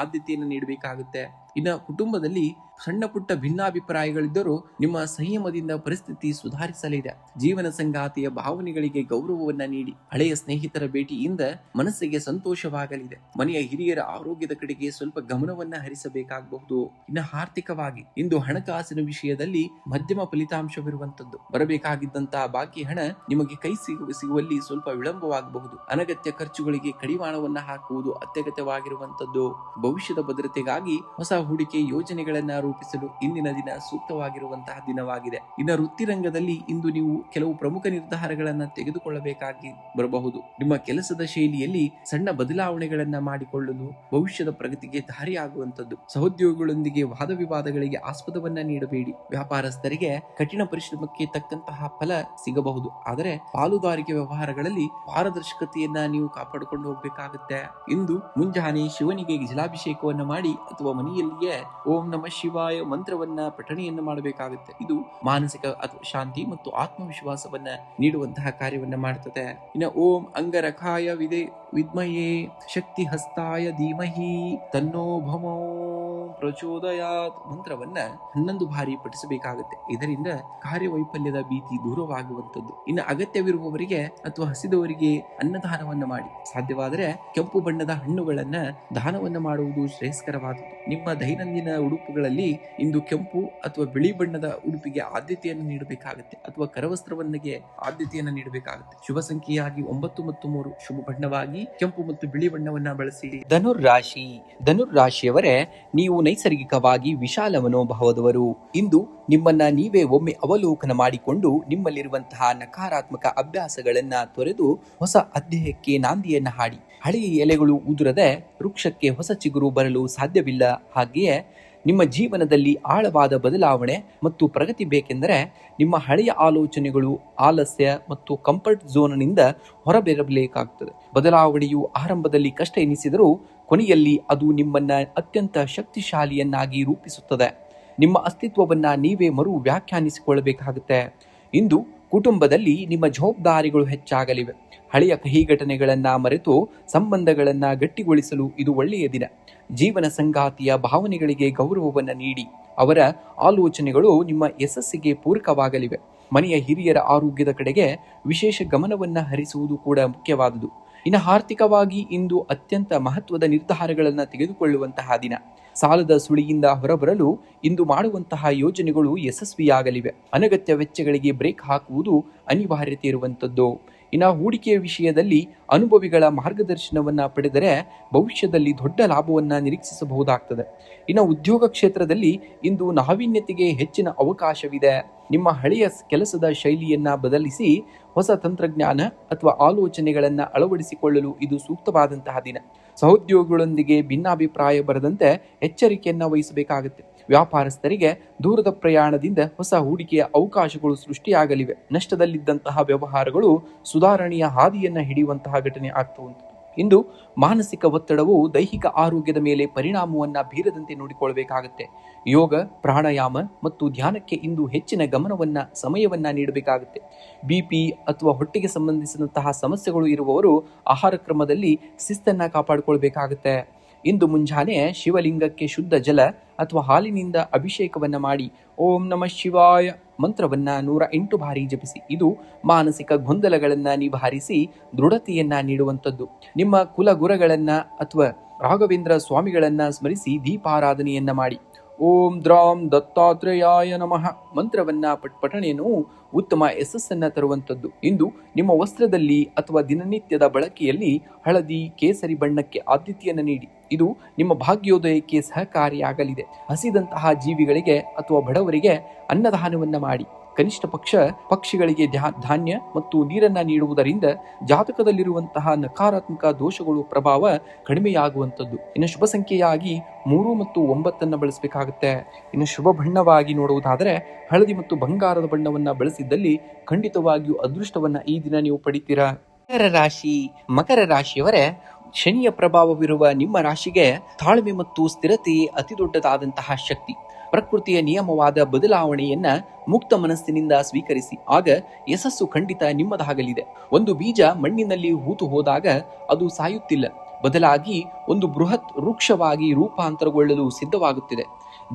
ಆದ್ಯತೆಯನ್ನು ನೀಡಬೇಕಾಗುತ್ತೆ. ಇನ್ನು ಕುಟುಂಬದಲ್ಲಿ ಸಣ್ಣ ಪುಟ್ಟ ಭಿನ್ನಾಭಿಪ್ರಾಯಗಳಿದ್ದರೂ ನಿಮ್ಮ ಸಂಯಮದಿಂದ ಪರಿಸ್ಥಿತಿ ಸುಧಾರಿಸಲಿದೆ. ಜೀವನ ಸಂಗಾತಿಯ ಭಾವನೆಗಳಿಗೆ ಗೌರವವನ್ನ ನೀಡಿ. ಹಳೆಯ ಸ್ನೇಹಿತರ ಭೇಟಿಯಿಂದ ಮನಸ್ಸಿಗೆ ಸಂತೋಷವಾಗಲಿದೆ. ಮನೆಯ ಹಿರಿಯರ ಆರೋಗ್ಯದ ಕಡೆಗೆ ಸ್ವಲ್ಪ ಗಮನವನ್ನ ಹರಿಸಬೇಕಾಗಬಹುದು. ಇನ್ನು ಆರ್ಥಿಕವಾಗಿ ಇಂದು ಹಣಕಾಸಿನ ವಿಷಯದಲ್ಲಿ ಮಧ್ಯಮ ಫಲಿತಾಂಶವಿರುವಂತದ್ದು. ಬರಬೇಕಾಗಿದ್ದಂತಹ ಬಾಕಿ ಹಣ ನಿಮಗೆ ಕೈ ಸಿಗುವಲ್ಲಿ ಸ್ವಲ್ಪ ವಿಳಂಬವಾಗಬಹುದು. ಅನಗತ್ಯ ಖರ್ಚುಗಳಿಗೆ ಕಡಿವಾಣವನ್ನ ಹಾಕುವುದು ಅತ್ಯಗತ್ಯವಾಗಿರುವಂತದ್ದು. ಭವಿಷ್ಯದ ಭದ್ರತೆಗಾಗಿ ಹೊಸ ಹೂಡಿಕೆ ಯೋಜನೆಗಳನ್ನ ರೂಪಿಸಲು ಇಂದಿನ ದಿನ ಸೂಕ್ತವಾಗಿರುವಂತಹ ದಿನವಾಗಿದೆ. ಇನ್ನು ವೃತ್ತಿ ರಂಗದಲ್ಲಿ ಇಂದು ನೀವು ಕೆಲವು ಪ್ರಮುಖ ನಿರ್ಧಾರಗಳನ್ನ ತೆಗೆದುಕೊಳ್ಳಬೇಕಾಗಿ ಬರಬಹುದು. ನಿಮ್ಮ ಕೆಲಸದ ಶೈಲಿಯಲ್ಲಿ ಸಣ್ಣ ಬದಲಾವಣೆಗಳನ್ನ ಮಾಡಿಕೊಳ್ಳಲು ಭವಿಷ್ಯದ ಪ್ರಗತಿಗೆ ದಾರಿಯಾಗುವಂತದ್ದು. ಸಹೋದ್ಯೋಗಿಗಳೊಂದಿಗೆ ವಾದ ವಿವಾದಗಳಿಗೆ ಆಸ್ಪದವನ್ನ ನೀಡಬೇಡಿ. ವ್ಯಾಪಾರಸ್ಥರಿಗೆ ಕಠಿಣ ಪರಿಶ್ರಮಕ್ಕೆ ತಕ್ಕಂತಹ ಫಲ ಸಿಗಬಹುದು. ಆದರೆ ಪಾಲುದಾರಿಕೆ ವ್ಯವಹಾರಗಳಲ್ಲಿ ಪಾರದರ್ಶಕತೆಯನ್ನ ನೀವು ಕಾಪಾಡಿಕೊಂಡು ಹೋಗ್ಬೇಕಾಗುತ್ತೆ. ಇಂದು ಮುಂಜಾನೆ ಶಿವನಿಗೆ ಜಲಾಭಿಷೇಕವನ್ನ ಮಾಡಿ ಅಥವಾ ಮನೆಯಲ್ಲಿಯೇ ಓಂ ನಮಃ ಶಿವಾಯ ಮಂತ್ರವನ್ನ ಪಠಣೆಯನ್ನು ಮಾಡಬೇಕಾಗುತ್ತೆ. ಇದು ಮಾನಸಿಕ ಶಾಂತಿ ಮತ್ತು ಆತ್ಮವಿಶ್ವಾಸವನ್ನ ನೀಡುವಂತಹ ಕಾರ್ಯವನ್ನ ಮಾಡುತ್ತದೆ. ಇನ್ನು ಓಂ ಅಂಗರಖಾಯ ವಿದ್ಮಯೇ ಶಕ್ತಿ ಹಸ್ತಾಯ ಧೀಮಹಿ ತನ್ನೋ ಭಮೋ ಪ್ರಚೋದಯಾತ್ ಮಂತ್ರವನ್ನ 11 ಬಾರಿ ಪಠಿಸಬೇಕಾಗುತ್ತೆ. ಇದರಿಂದ ಕಾರ್ಯವೈಫಲ್ಯದ ಭೀತಿ ದೂರವಾಗುವಂತದ್ದು. ಇನ್ನು ಅಗತ್ಯವಿರುವವರಿಗೆ ಅಥವಾ ಹಸಿದವರಿಗೆ ಅನ್ನದಾನವನ್ನ ಮಾಡಿ. ಸಾಧ್ಯವಾದರೆ ಕೆಂಪು ಬಣ್ಣದ ಹಣ್ಣುಗಳನ್ನ ದಾನವನ್ನ ಮಾಡುವುದು ಶ್ರೇಯಸ್ಕರವಾದದ್ದು. ನಿಮ್ಮ ದೈನಂದಿನ ಉಡುಪುಗಳಲ್ಲಿ ಇಂದು ಕೆಂಪು ಅಥವಾ ಬಿಳಿ ಬಣ್ಣದ ಉಡುಪಿಗೆ ಆದ್ಯತೆಯನ್ನು ನೀಡಬೇಕಾಗುತ್ತೆ ಅಥವಾ ಕರವಸ್ತ್ರವನ್ನಿಗೆ ಆದ್ಯತೆಯನ್ನು ನೀಡಬೇಕಾಗುತ್ತೆ. ಶುಭ ಸಂಖ್ಯೆಯಾಗಿ 9 ಮತ್ತು 3, ಶುಭ ಬಣ್ಣವಾಗಿ ಕೆಂಪು ಮತ್ತು ಬಿಳಿ ಬಣ್ಣವನ್ನ ಬಳಸಿ. ಧನುರ್ರಾಶಿಯವರೇ, ನೀವು ನೈಸರ್ಗಿಕವಾಗಿ ವಿಶಾಲ ಮನೋಭಾವದವರು. ಇಂದು ನಿಮ್ಮನ್ನ ನೀವೇ ಒಮ್ಮೆ ಅವಲೋಕನ ಮಾಡಿಕೊಂಡು ನಿಮ್ಮಲ್ಲಿರುವಂತಹ ನಕಾರಾತ್ಮಕ ಅಭ್ಯಾಸಗಳನ್ನ ತೊರೆದು ಹೊಸ ಅಧ್ಯಾಯಕ್ಕೆ ನಾಂದಿಯನ್ನ ಹಾಡಿ. ಹಳೆಯ ಎಲೆಗಳು ಉದುರದೆ ವೃಕ್ಷಕ್ಕೆ ಹೊಸ ಚಿಗುರು ಬರಲು ಸಾಧ್ಯವಿಲ್ಲ. ಹಾಗೆಯೇ ನಿಮ್ಮ ಜೀವನದಲ್ಲಿ ಆಳವಾದ ಬದಲಾವಣೆ ಮತ್ತು ಪ್ರಗತಿ ಬೇಕೆಂದರೆ ನಿಮ್ಮ ಹಳೆಯ ಆಲೋಚನೆಗಳು, ಆಲಸ್ಯ ಮತ್ತು ಕಂಫರ್ಟ್ ಝೋನ್ನಿಂದ ಹೊರಬರಬೇಕಾಗುತ್ತದೆ. ಬದಲಾವಣೆಯು ಆರಂಭದಲ್ಲಿ ಕಷ್ಟ ಎನಿಸಿದರೂ ಕೊನೆಯಲ್ಲಿ ಅದು ನಿಮ್ಮನ್ನ ಅತ್ಯಂತ ಶಕ್ತಿಶಾಲಿಯನ್ನಾಗಿ ರೂಪಿಸುತ್ತದೆ. ನಿಮ್ಮ ಅಸ್ತಿತ್ವವನ್ನ ನೀವೇ ಮರು ವ್ಯಾಖ್ಯಾನಿಸಿಕೊಳ್ಳಬೇಕಾಗುತ್ತೆ. ಇಂದು ಕುಟುಂಬದಲ್ಲಿ ನಿಮ್ಮ ಜವಾಬ್ದಾರಿಗಳು ಹೆಚ್ಚಾಗಲಿವೆ. ಹಳೆಯ ಕಹಿ ಘಟನೆಗಳನ್ನ ಮರೆತು ಸಂಬಂಧಗಳನ್ನ ಗಟ್ಟಿಗೊಳಿಸಲು ಇದು ಒಳ್ಳೆಯ ದಿನ. ಜೀವನ ಸಂಗಾತಿಯ ಭಾವನೆಗಳಿಗೆ ಗೌರವವನ್ನು ನೀಡಿ. ಅವರ ಆಲೋಚನೆಗಳು ನಿಮ್ಮ ಯಶಸ್ಸಿಗೆ ಪೂರಕವಾಗಲಿವೆ. ಮನೆಯ ಹಿರಿಯರ ಆರೋಗ್ಯದ ಕಡೆಗೆ ವಿಶೇಷ ಗಮನವನ್ನ ಹರಿಸುವುದು ಕೂಡ ಮುಖ್ಯವಾದುದು. ಇನ್ನು ಆರ್ಥಿಕವಾಗಿ ಇಂದು ಅತ್ಯಂತ ಮಹತ್ವದ ನಿರ್ಧಾರಗಳನ್ನು ತೆಗೆದುಕೊಳ್ಳುವಂತಹ ದಿನ. ಸಾಲದ ಸುಳಿಯಿಂದ ಹೊರಬರಲು ಇಂದು ಮಾಡುವಂತಹ ಯೋಜನೆಗಳು ಯಶಸ್ವಿಯಾಗಲಿವೆ. ಅನಗತ್ಯ ವೆಚ್ಚಗಳಿಗೆ ಬ್ರೇಕ್ ಹಾಕುವುದು ಅನಿವಾರ್ಯತೆ ಇರುವಂಥದ್ದು. ಇನ್ನು ಹೂಡಿಕೆಯ ವಿಷಯದಲ್ಲಿ ಅನುಭವಿಗಳ ಮಾರ್ಗದರ್ಶನವನ್ನ ಪಡೆದರೆ ಭವಿಷ್ಯದಲ್ಲಿ ದೊಡ್ಡ ಲಾಭವನ್ನ ನಿರೀಕ್ಷಿಸಬಹುದಾಗ್ತದೆ. ಇನ್ನು ಉದ್ಯೋಗ ಕ್ಷೇತ್ರದಲ್ಲಿ ಇಂದು ನಾವೀನ್ಯತೆಗೆ ಹೆಚ್ಚಿನ ಅವಕಾಶವಿದೆ. ನಿಮ್ಮ ಹಳೆಯ ಕೆಲಸದ ಶೈಲಿಯನ್ನ ಬದಲಿಸಿ ಹೊಸ ತಂತ್ರಜ್ಞಾನ ಅಥವಾ ಆಲೋಚನೆಗಳನ್ನ ಅಳವಡಿಸಿಕೊಳ್ಳಲು ಇದು ಸೂಕ್ತವಾದಂತಹ ದಿನ. ಸಹೋದ್ಯೋಗಿಗಳೊಂದಿಗೆ ಭಿನ್ನಾಭಿಪ್ರಾಯ ಬರದಂತೆ ಎಚ್ಚರಿಕೆಯನ್ನ ವಹಿಸಬೇಕಾಗುತ್ತೆ. ವ್ಯಾಪಾರಸ್ಥರಿಗೆ ದೂರದ ಪ್ರಯಾಣದಿಂದ ಹೊಸ ಹೂಡಿಕೆಯ ಅವಕಾಶಗಳು ಸೃಷ್ಟಿಯಾಗಲಿವೆ. ನಷ್ಟದಲ್ಲಿದ್ದಂತಹ ವ್ಯವಹಾರಗಳು ಸುಧಾರಣೆಯ ಹಾದಿಯನ್ನ ಹಿಡಿಯುವಂತಹ ಘಟನೆ ಆಗ್ತಾ ಉಂಟು. ಇಂದು ಮಾನಸಿಕ ಒತ್ತಡವು ದೈಹಿಕ ಆರೋಗ್ಯದ ಮೇಲೆ ಪರಿಣಾಮವನ್ನ ಬೀರದಂತೆ ನೋಡಿಕೊಳ್ಳಬೇಕಾಗುತ್ತೆ. ಯೋಗ, ಪ್ರಾಣಾಯಾಮ ಮತ್ತು ಧ್ಯಾನಕ್ಕೆ ಇಂದು ಹೆಚ್ಚಿನ ಸಮಯವನ್ನ ನೀಡಬೇಕಾಗುತ್ತೆ. ಬಿಪಿ ಅಥವಾ ಹೊಟ್ಟೆಗೆ ಸಂಬಂಧಿಸಿದಂತಹ ಸಮಸ್ಯೆಗಳು ಇರುವವರು ಆಹಾರ ಕ್ರಮದಲ್ಲಿ ಶಿಸ್ತನ್ನ ಕಾಪಾಡಿಕೊಳ್ಬೇಕಾಗುತ್ತೆ. ಇಂದು ಮುಂಜಾನೆ ಶಿವಲಿಂಗಕ್ಕೆ ಶುದ್ಧ ಜಲ ಅಥವಾ ಹಾಲಿನಿಂದ ಅಭಿಷೇಕವನ್ನ ಮಾಡಿ ಓಂ ನಮಃ ಶಿವಾಯ ಮಂತ್ರವನ್ನ 108 ಬಾರಿ ಜಪಿಸಿ. ಇದು ಮಾನಸಿಕ ಗೊಂದಲಗಳನ್ನ ನಿವಾರಿಸಿ ದೃಢತೆಯನ್ನ ನೀಡುವಂಥದ್ದು. ನಿಮ್ಮ ಕುಲಗುರುಗಳನ್ನ ಅಥವಾ ರಾಘವೇಂದ್ರ ಸ್ವಾಮಿಗಳನ್ನ ಸ್ಮರಿಸಿ ದೀಪಾರಾಧನೆಯನ್ನ ಮಾಡಿ. ಓಂ ದ್ರಾಂ ದತ್ತಾತ್ರೇಯಾಯ ನಮಃ ಮಂತ್ರವನ್ನ ಪಠಣೆಯನ್ನು ಉತ್ತಮ ಯಶಸ್ಸನ್ನ ತರುವಂಥದ್ದು. ಇಂದು ನಿಮ್ಮ ವಸ್ತ್ರದಲ್ಲಿ ಅಥವಾ ದಿನನಿತ್ಯದ ಬಳಕೆಯಲ್ಲಿ ಹಳದಿ, ಕೇಸರಿ ಬಣ್ಣಕ್ಕೆ ಆದ್ಯತೆಯನ್ನು ನೀಡಿ. ಇದು ನಿಮ್ಮ ಭಾಗ್ಯೋದಯಕ್ಕೆ ಸಹಕಾರಿಯಾಗಲಿದೆ. ಹಸಿದಂತಹ ಜೀವಿಗಳಿಗೆ ಅಥವಾ ಬಡವರಿಗೆ ಅನ್ನದಾನವನ್ನ ಮಾಡಿ. ಕನಿಷ್ಠ ಪಕ್ಷ ಪಕ್ಷಿಗಳಿಗೆ ಧಾನ್ಯ ಮತ್ತು ನೀರನ್ನ ನೀಡುವುದರಿಂದ ಜಾತಕದಲ್ಲಿರುವಂತಹ ನಕಾರಾತ್ಮಕ ದೋಷಗಳು ಪ್ರಭಾವ ಕಡಿಮೆಯಾಗುವಂಥದ್ದು. ಇನ್ನು ಶುಭ ಸಂಖ್ಯೆಯಾಗಿ 3 ಮತ್ತು 9 ಬಳಸಬೇಕಾಗುತ್ತೆ. ಇನ್ನು ಶುಭ ಬಣ್ಣವಾಗಿ ನೋಡುವುದಾದರೆ ಹಳದಿ ಮತ್ತು ಬಂಗಾರದ ಬಣ್ಣವನ್ನ ಬಳಸಿದ್ದಲ್ಲಿ ಖಂಡಿತವಾಗಿಯೂ ಅದೃಷ್ಟವನ್ನ ಈ ದಿನ ನೀವು ಪಡಿತೀರಾ. ಮಕರ ರಾಶಿಯವರೇ, ಶನಿಯ ಪ್ರಭಾವವಿರುವ ನಿಮ್ಮ ರಾಶಿಗೆ ತಾಳ್ಮೆ ಮತ್ತು ಸ್ಥಿರತೆ ಅತಿ ದೊಡ್ಡದಾದಂತಹ ಶಕ್ತಿ. ಪ್ರಕೃತಿಯ ನಿಯಮವಾದ ಬದಲಾವಣೆಯನ್ನ ಮುಕ್ತ ಮನಸ್ಸಿನಿಂದ ಸ್ವೀಕರಿಸಿ, ಆಗ ಯಶಸ್ಸು ಖಂಡಿತ ನಿಮ್ಮದಾಗಲಿದೆ. ಒಂದು ಬೀಜ ಮಣ್ಣಿನಲ್ಲಿ ಹೂತು ಹೋದಾಗ ಅದು ಸಾಯುತ್ತಿಲ್ಲ, ಬದಲಾಗಿ ಒಂದು ಬೃಹತ್ ವೃಕ್ಷವಾಗಿ ರೂಪಾಂತರಗೊಳ್ಳಲು ಸಿದ್ಧವಾಗುತ್ತಿದೆ.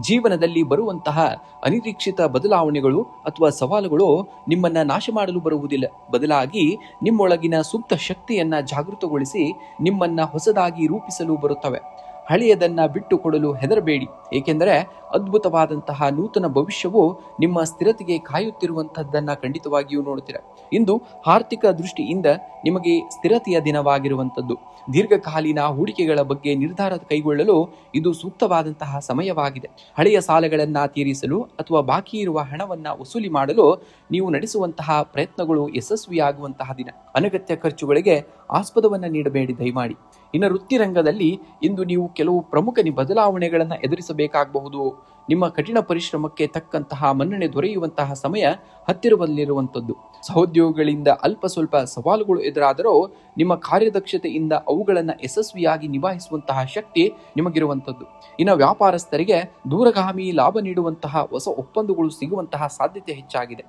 ಜೀವನದಲ್ಲಿ ಬರುವಂತಹ ಅನಿರೀಕ್ಷಿತ ಬದಲಾವಣೆಗಳು ಅಥವಾ ಸವಾಲುಗಳು ನಿಮ್ಮನ್ನ ನಾಶ ಮಾಡಲು ಬರುವುದಿಲ್ಲ, ಬದಲಾಗಿ ನಿಮ್ಮೊಳಗಿನ ಸುಪ್ತ ಶಕ್ತಿಯನ್ನ ಜಾಗೃತಗೊಳಿಸಿ ನಿಮ್ಮನ್ನ ಹೊಸದಾಗಿ ರೂಪಿಸಲು ಬರುತ್ತವೆ. ಹಳೆಯದನ್ನ ಬಿಟ್ಟು ಕೊಡಲು ಹೆದರಬೇಡಿ, ಏಕೆಂದರೆ ಅದ್ಭುತವಾದಂತಹ ನೂತನ ಭವಿಷ್ಯವು ನಿಮ್ಮ ಸ್ಥಿರತೆಗೆ ಕಾಯುತ್ತಿರುವಂತಹದ್ದನ್ನ ಖಂಡಿತವಾಗಿಯೂ ನೋಡುತ್ತೀರ. ಇಂದು ಆರ್ಥಿಕ ದೃಷ್ಟಿಯಿಂದ ನಿಮಗೆ ಸ್ಥಿರತೆಯ ದಿನವಾಗಿರುವಂಥದ್ದು. ದೀರ್ಘಕಾಲೀನ ಹೂಡಿಕೆಗಳ ಬಗ್ಗೆ ನಿರ್ಧಾರ ಕೈಗೊಳ್ಳಲು ಇದು ಸೂಕ್ತವಾದಂತಹ ಸಮಯವಾಗಿದೆ. ಹಳೆಯ ಸಾಲಗಳನ್ನ ತೀರಿಸಲು ಅಥವಾ ಬಾಕಿ ಇರುವ ಹಣವನ್ನ ವಸೂಲಿ ಮಾಡಲು ನೀವು ನಡೆಸುವಂತಹ ಪ್ರಯತ್ನಗಳು ಯಶಸ್ವಿಯಾಗುವಂತಹ ದಿನ. ಅನಗತ್ಯ ಖರ್ಚುಗಳಿಗೆ ಆಸ್ಪದವನ್ನ ನೀಡಬೇಡಿ ದಯಮಾಡಿ. ಇನ್ನು ವೃತ್ತಿ ರಂಗದಲ್ಲಿ ಇಂದು ನೀವು ಕೆಲವು ಪ್ರಮುಖ ಬದಲಾವಣೆಗಳನ್ನು ಎದುರಿಸಬೇಕಾಗಬಹುದು. ನಿಮ್ಮ ಕಠಿಣ ಪರಿಶ್ರಮಕ್ಕೆ ತಕ್ಕಂತಹ ಮನ್ನಣೆ ದೊರೆಯುವಂತಹ ಸಮಯ ಹತ್ತಿರದಲ್ಲಿರುವಂಥದ್ದು. ಸಹೋದ್ಯೋಗಿಗಳಿಂದ ಅಲ್ಪ ಸ್ವಲ್ಪ ಸವಾಲುಗಳು ಎದುರಾದರೂ ನಿಮ್ಮ ಕಾರ್ಯದಕ್ಷತೆಯಿಂದ ಅವುಗಳನ್ನು ಯಶಸ್ವಿಯಾಗಿ ನಿಭಾಯಿಸುವಂತಹ ಶಕ್ತಿ ನಿಮಗಿರುವಂಥದ್ದು. ಇನ್ನು ವ್ಯಾಪಾರಸ್ಥರಿಗೆ ದೂರಗಾಮಿ ಲಾಭ ನೀಡುವಂತಹ ಹೊಸ ಒಪ್ಪಂದಗಳು ಸಿಗುವಂತಹ ಸಾಧ್ಯತೆ ಹೆಚ್ಚಾಗಿದೆ.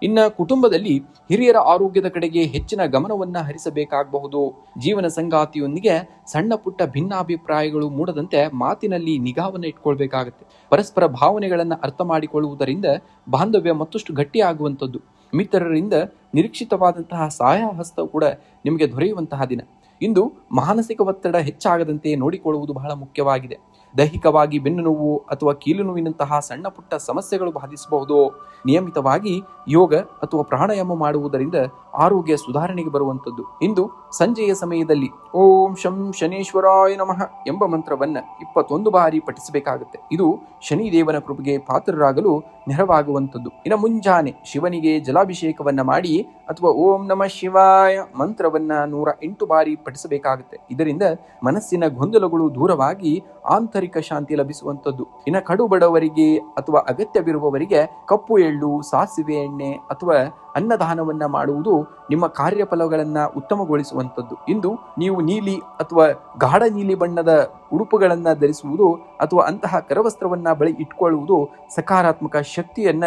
ಇನ್ನು ಕುಟುಂಬದಲ್ಲಿ ಹಿರಿಯರ ಆರೋಗ್ಯದ ಕಡೆಗೆ ಹೆಚ್ಚಿನ ಗಮನವನ್ನ ಹರಿಸಬೇಕಾಗಬಹುದು. ಜೀವನ ಸಂಗಾತಿಯೊಂದಿಗೆ ಸಣ್ಣ ಪುಟ್ಟ ಭಿನ್ನಾಭಿಪ್ರಾಯಗಳು ಮೂಡದಂತೆ ಮಾತಿನಲ್ಲಿ ನಿಗಾವನ್ನ ಇಟ್ಕೊಳ್ಬೇಕಾಗತ್ತೆ. ಪರಸ್ಪರ ಭಾವನೆಗಳನ್ನ ಅರ್ಥ ಮಾಡಿಕೊಳ್ಳುವುದರಿಂದ ಬಾಂಧವ್ಯ ಮತ್ತಷ್ಟು ಗಟ್ಟಿಯಾಗುವಂಥದ್ದು. ಮಿತ್ರರಿಂದ ನಿರೀಕ್ಷಿತವಾದಂತಹ ಸಹಾಯ ಹಸ್ತ ಕೂಡ ನಿಮಗೆ ದೊರೆಯುವಂತಹ ದಿನ. ಇಂದು ಮಾನಸಿಕ ಒತ್ತಡ ಹೆಚ್ಚಾಗದಂತೆ ನೋಡಿಕೊಳ್ಳುವುದು ಬಹಳ ಮುಖ್ಯವಾಗಿದೆ. ದೈಹಿಕವಾಗಿ ಬೆನ್ನು ನೋವು ಅಥವಾ ಕೀಲು ನೋವಿನಂತಹ ಸಣ್ಣ ಪುಟ್ಟ ಸಮಸ್ಯೆಗಳು ಬಾಧಿಸಬಹುದು. ನಿಯಮಿತವಾಗಿ ಯೋಗ ಅಥವಾ ಪ್ರಾಣಾಯಾಮ ಮಾಡುವುದರಿಂದ ಆರೋಗ್ಯ ಸುಧಾರಣೆಗೆ ಬರುವಂಥದ್ದು. ಇಂದು ಸಂಜೆಯ ಸಮಯದಲ್ಲಿ ಓಂ ಶಂ ಶನೇಶ್ವರಾಯ ನಮಃ ಎಂಬ ಮಂತ್ರವನ್ನ 21 ಬಾರಿ ಪಠಿಸಬೇಕಾಗುತ್ತೆ. ಇದು ಶನಿದೇವನ ಕೃಪೆಗೆ ಪಾತ್ರರಾಗಲು ನೆರವಾಗುವಂಥದ್ದು. ಇನ್ನು ಮುಂಜಾನೆ ಶಿವನಿಗೆ ಜಲಾಭಿಷೇಕವನ್ನ ಮಾಡಿ ಅಥವಾ ಓಂ ನಮಃ ಶಿವಾಯ ಮಂತ್ರವನ್ನ 108 ಬಾರಿ ಪಠಿಸಬೇಕಾಗುತ್ತೆ. ಇದರಿಂದ ಮನಸ್ಸಿನ ಗೊಂದಲಗಳು ದೂರವಾಗಿ ಆಂತರಿಕ ಶಾಂತಿ ಲಭಿಸುವಂಥದ್ದು. ಇನ್ನು ಕಡು ಬಡವರಿಗೆ ಅಥವಾ ಅಗತ್ಯವಿರುವವರಿಗೆ ಕಪ್ಪು ಎಳ್ಳು, ಸಾಸಿವೆ ಎಣ್ಣೆ ಅಥವಾ ಅನ್ನದಾನವನ್ನ ಮಾಡುವುದು ನಿಮ್ಮ ಕಾರ್ಯಫಲಗಳನ್ನ ಉತ್ತಮಗೊಳಿಸುವಂಥದ್ದು. ಇಂದು ನೀವು ನೀಲಿ ಅಥವಾ ಗಾಢ ನೀಲಿ ಬಣ್ಣದ ಉಡುಪುಗಳನ್ನ ಧರಿಸುವುದು ಅಥವಾ ಅಂತಹ ಕರವಸ್ತ್ರವನ್ನ ಬಳಿ ಇಟ್ಕೊಳ್ಳುವುದು ಸಕಾರಾತ್ಮಕ ಶಕ್ತಿಯನ್ನ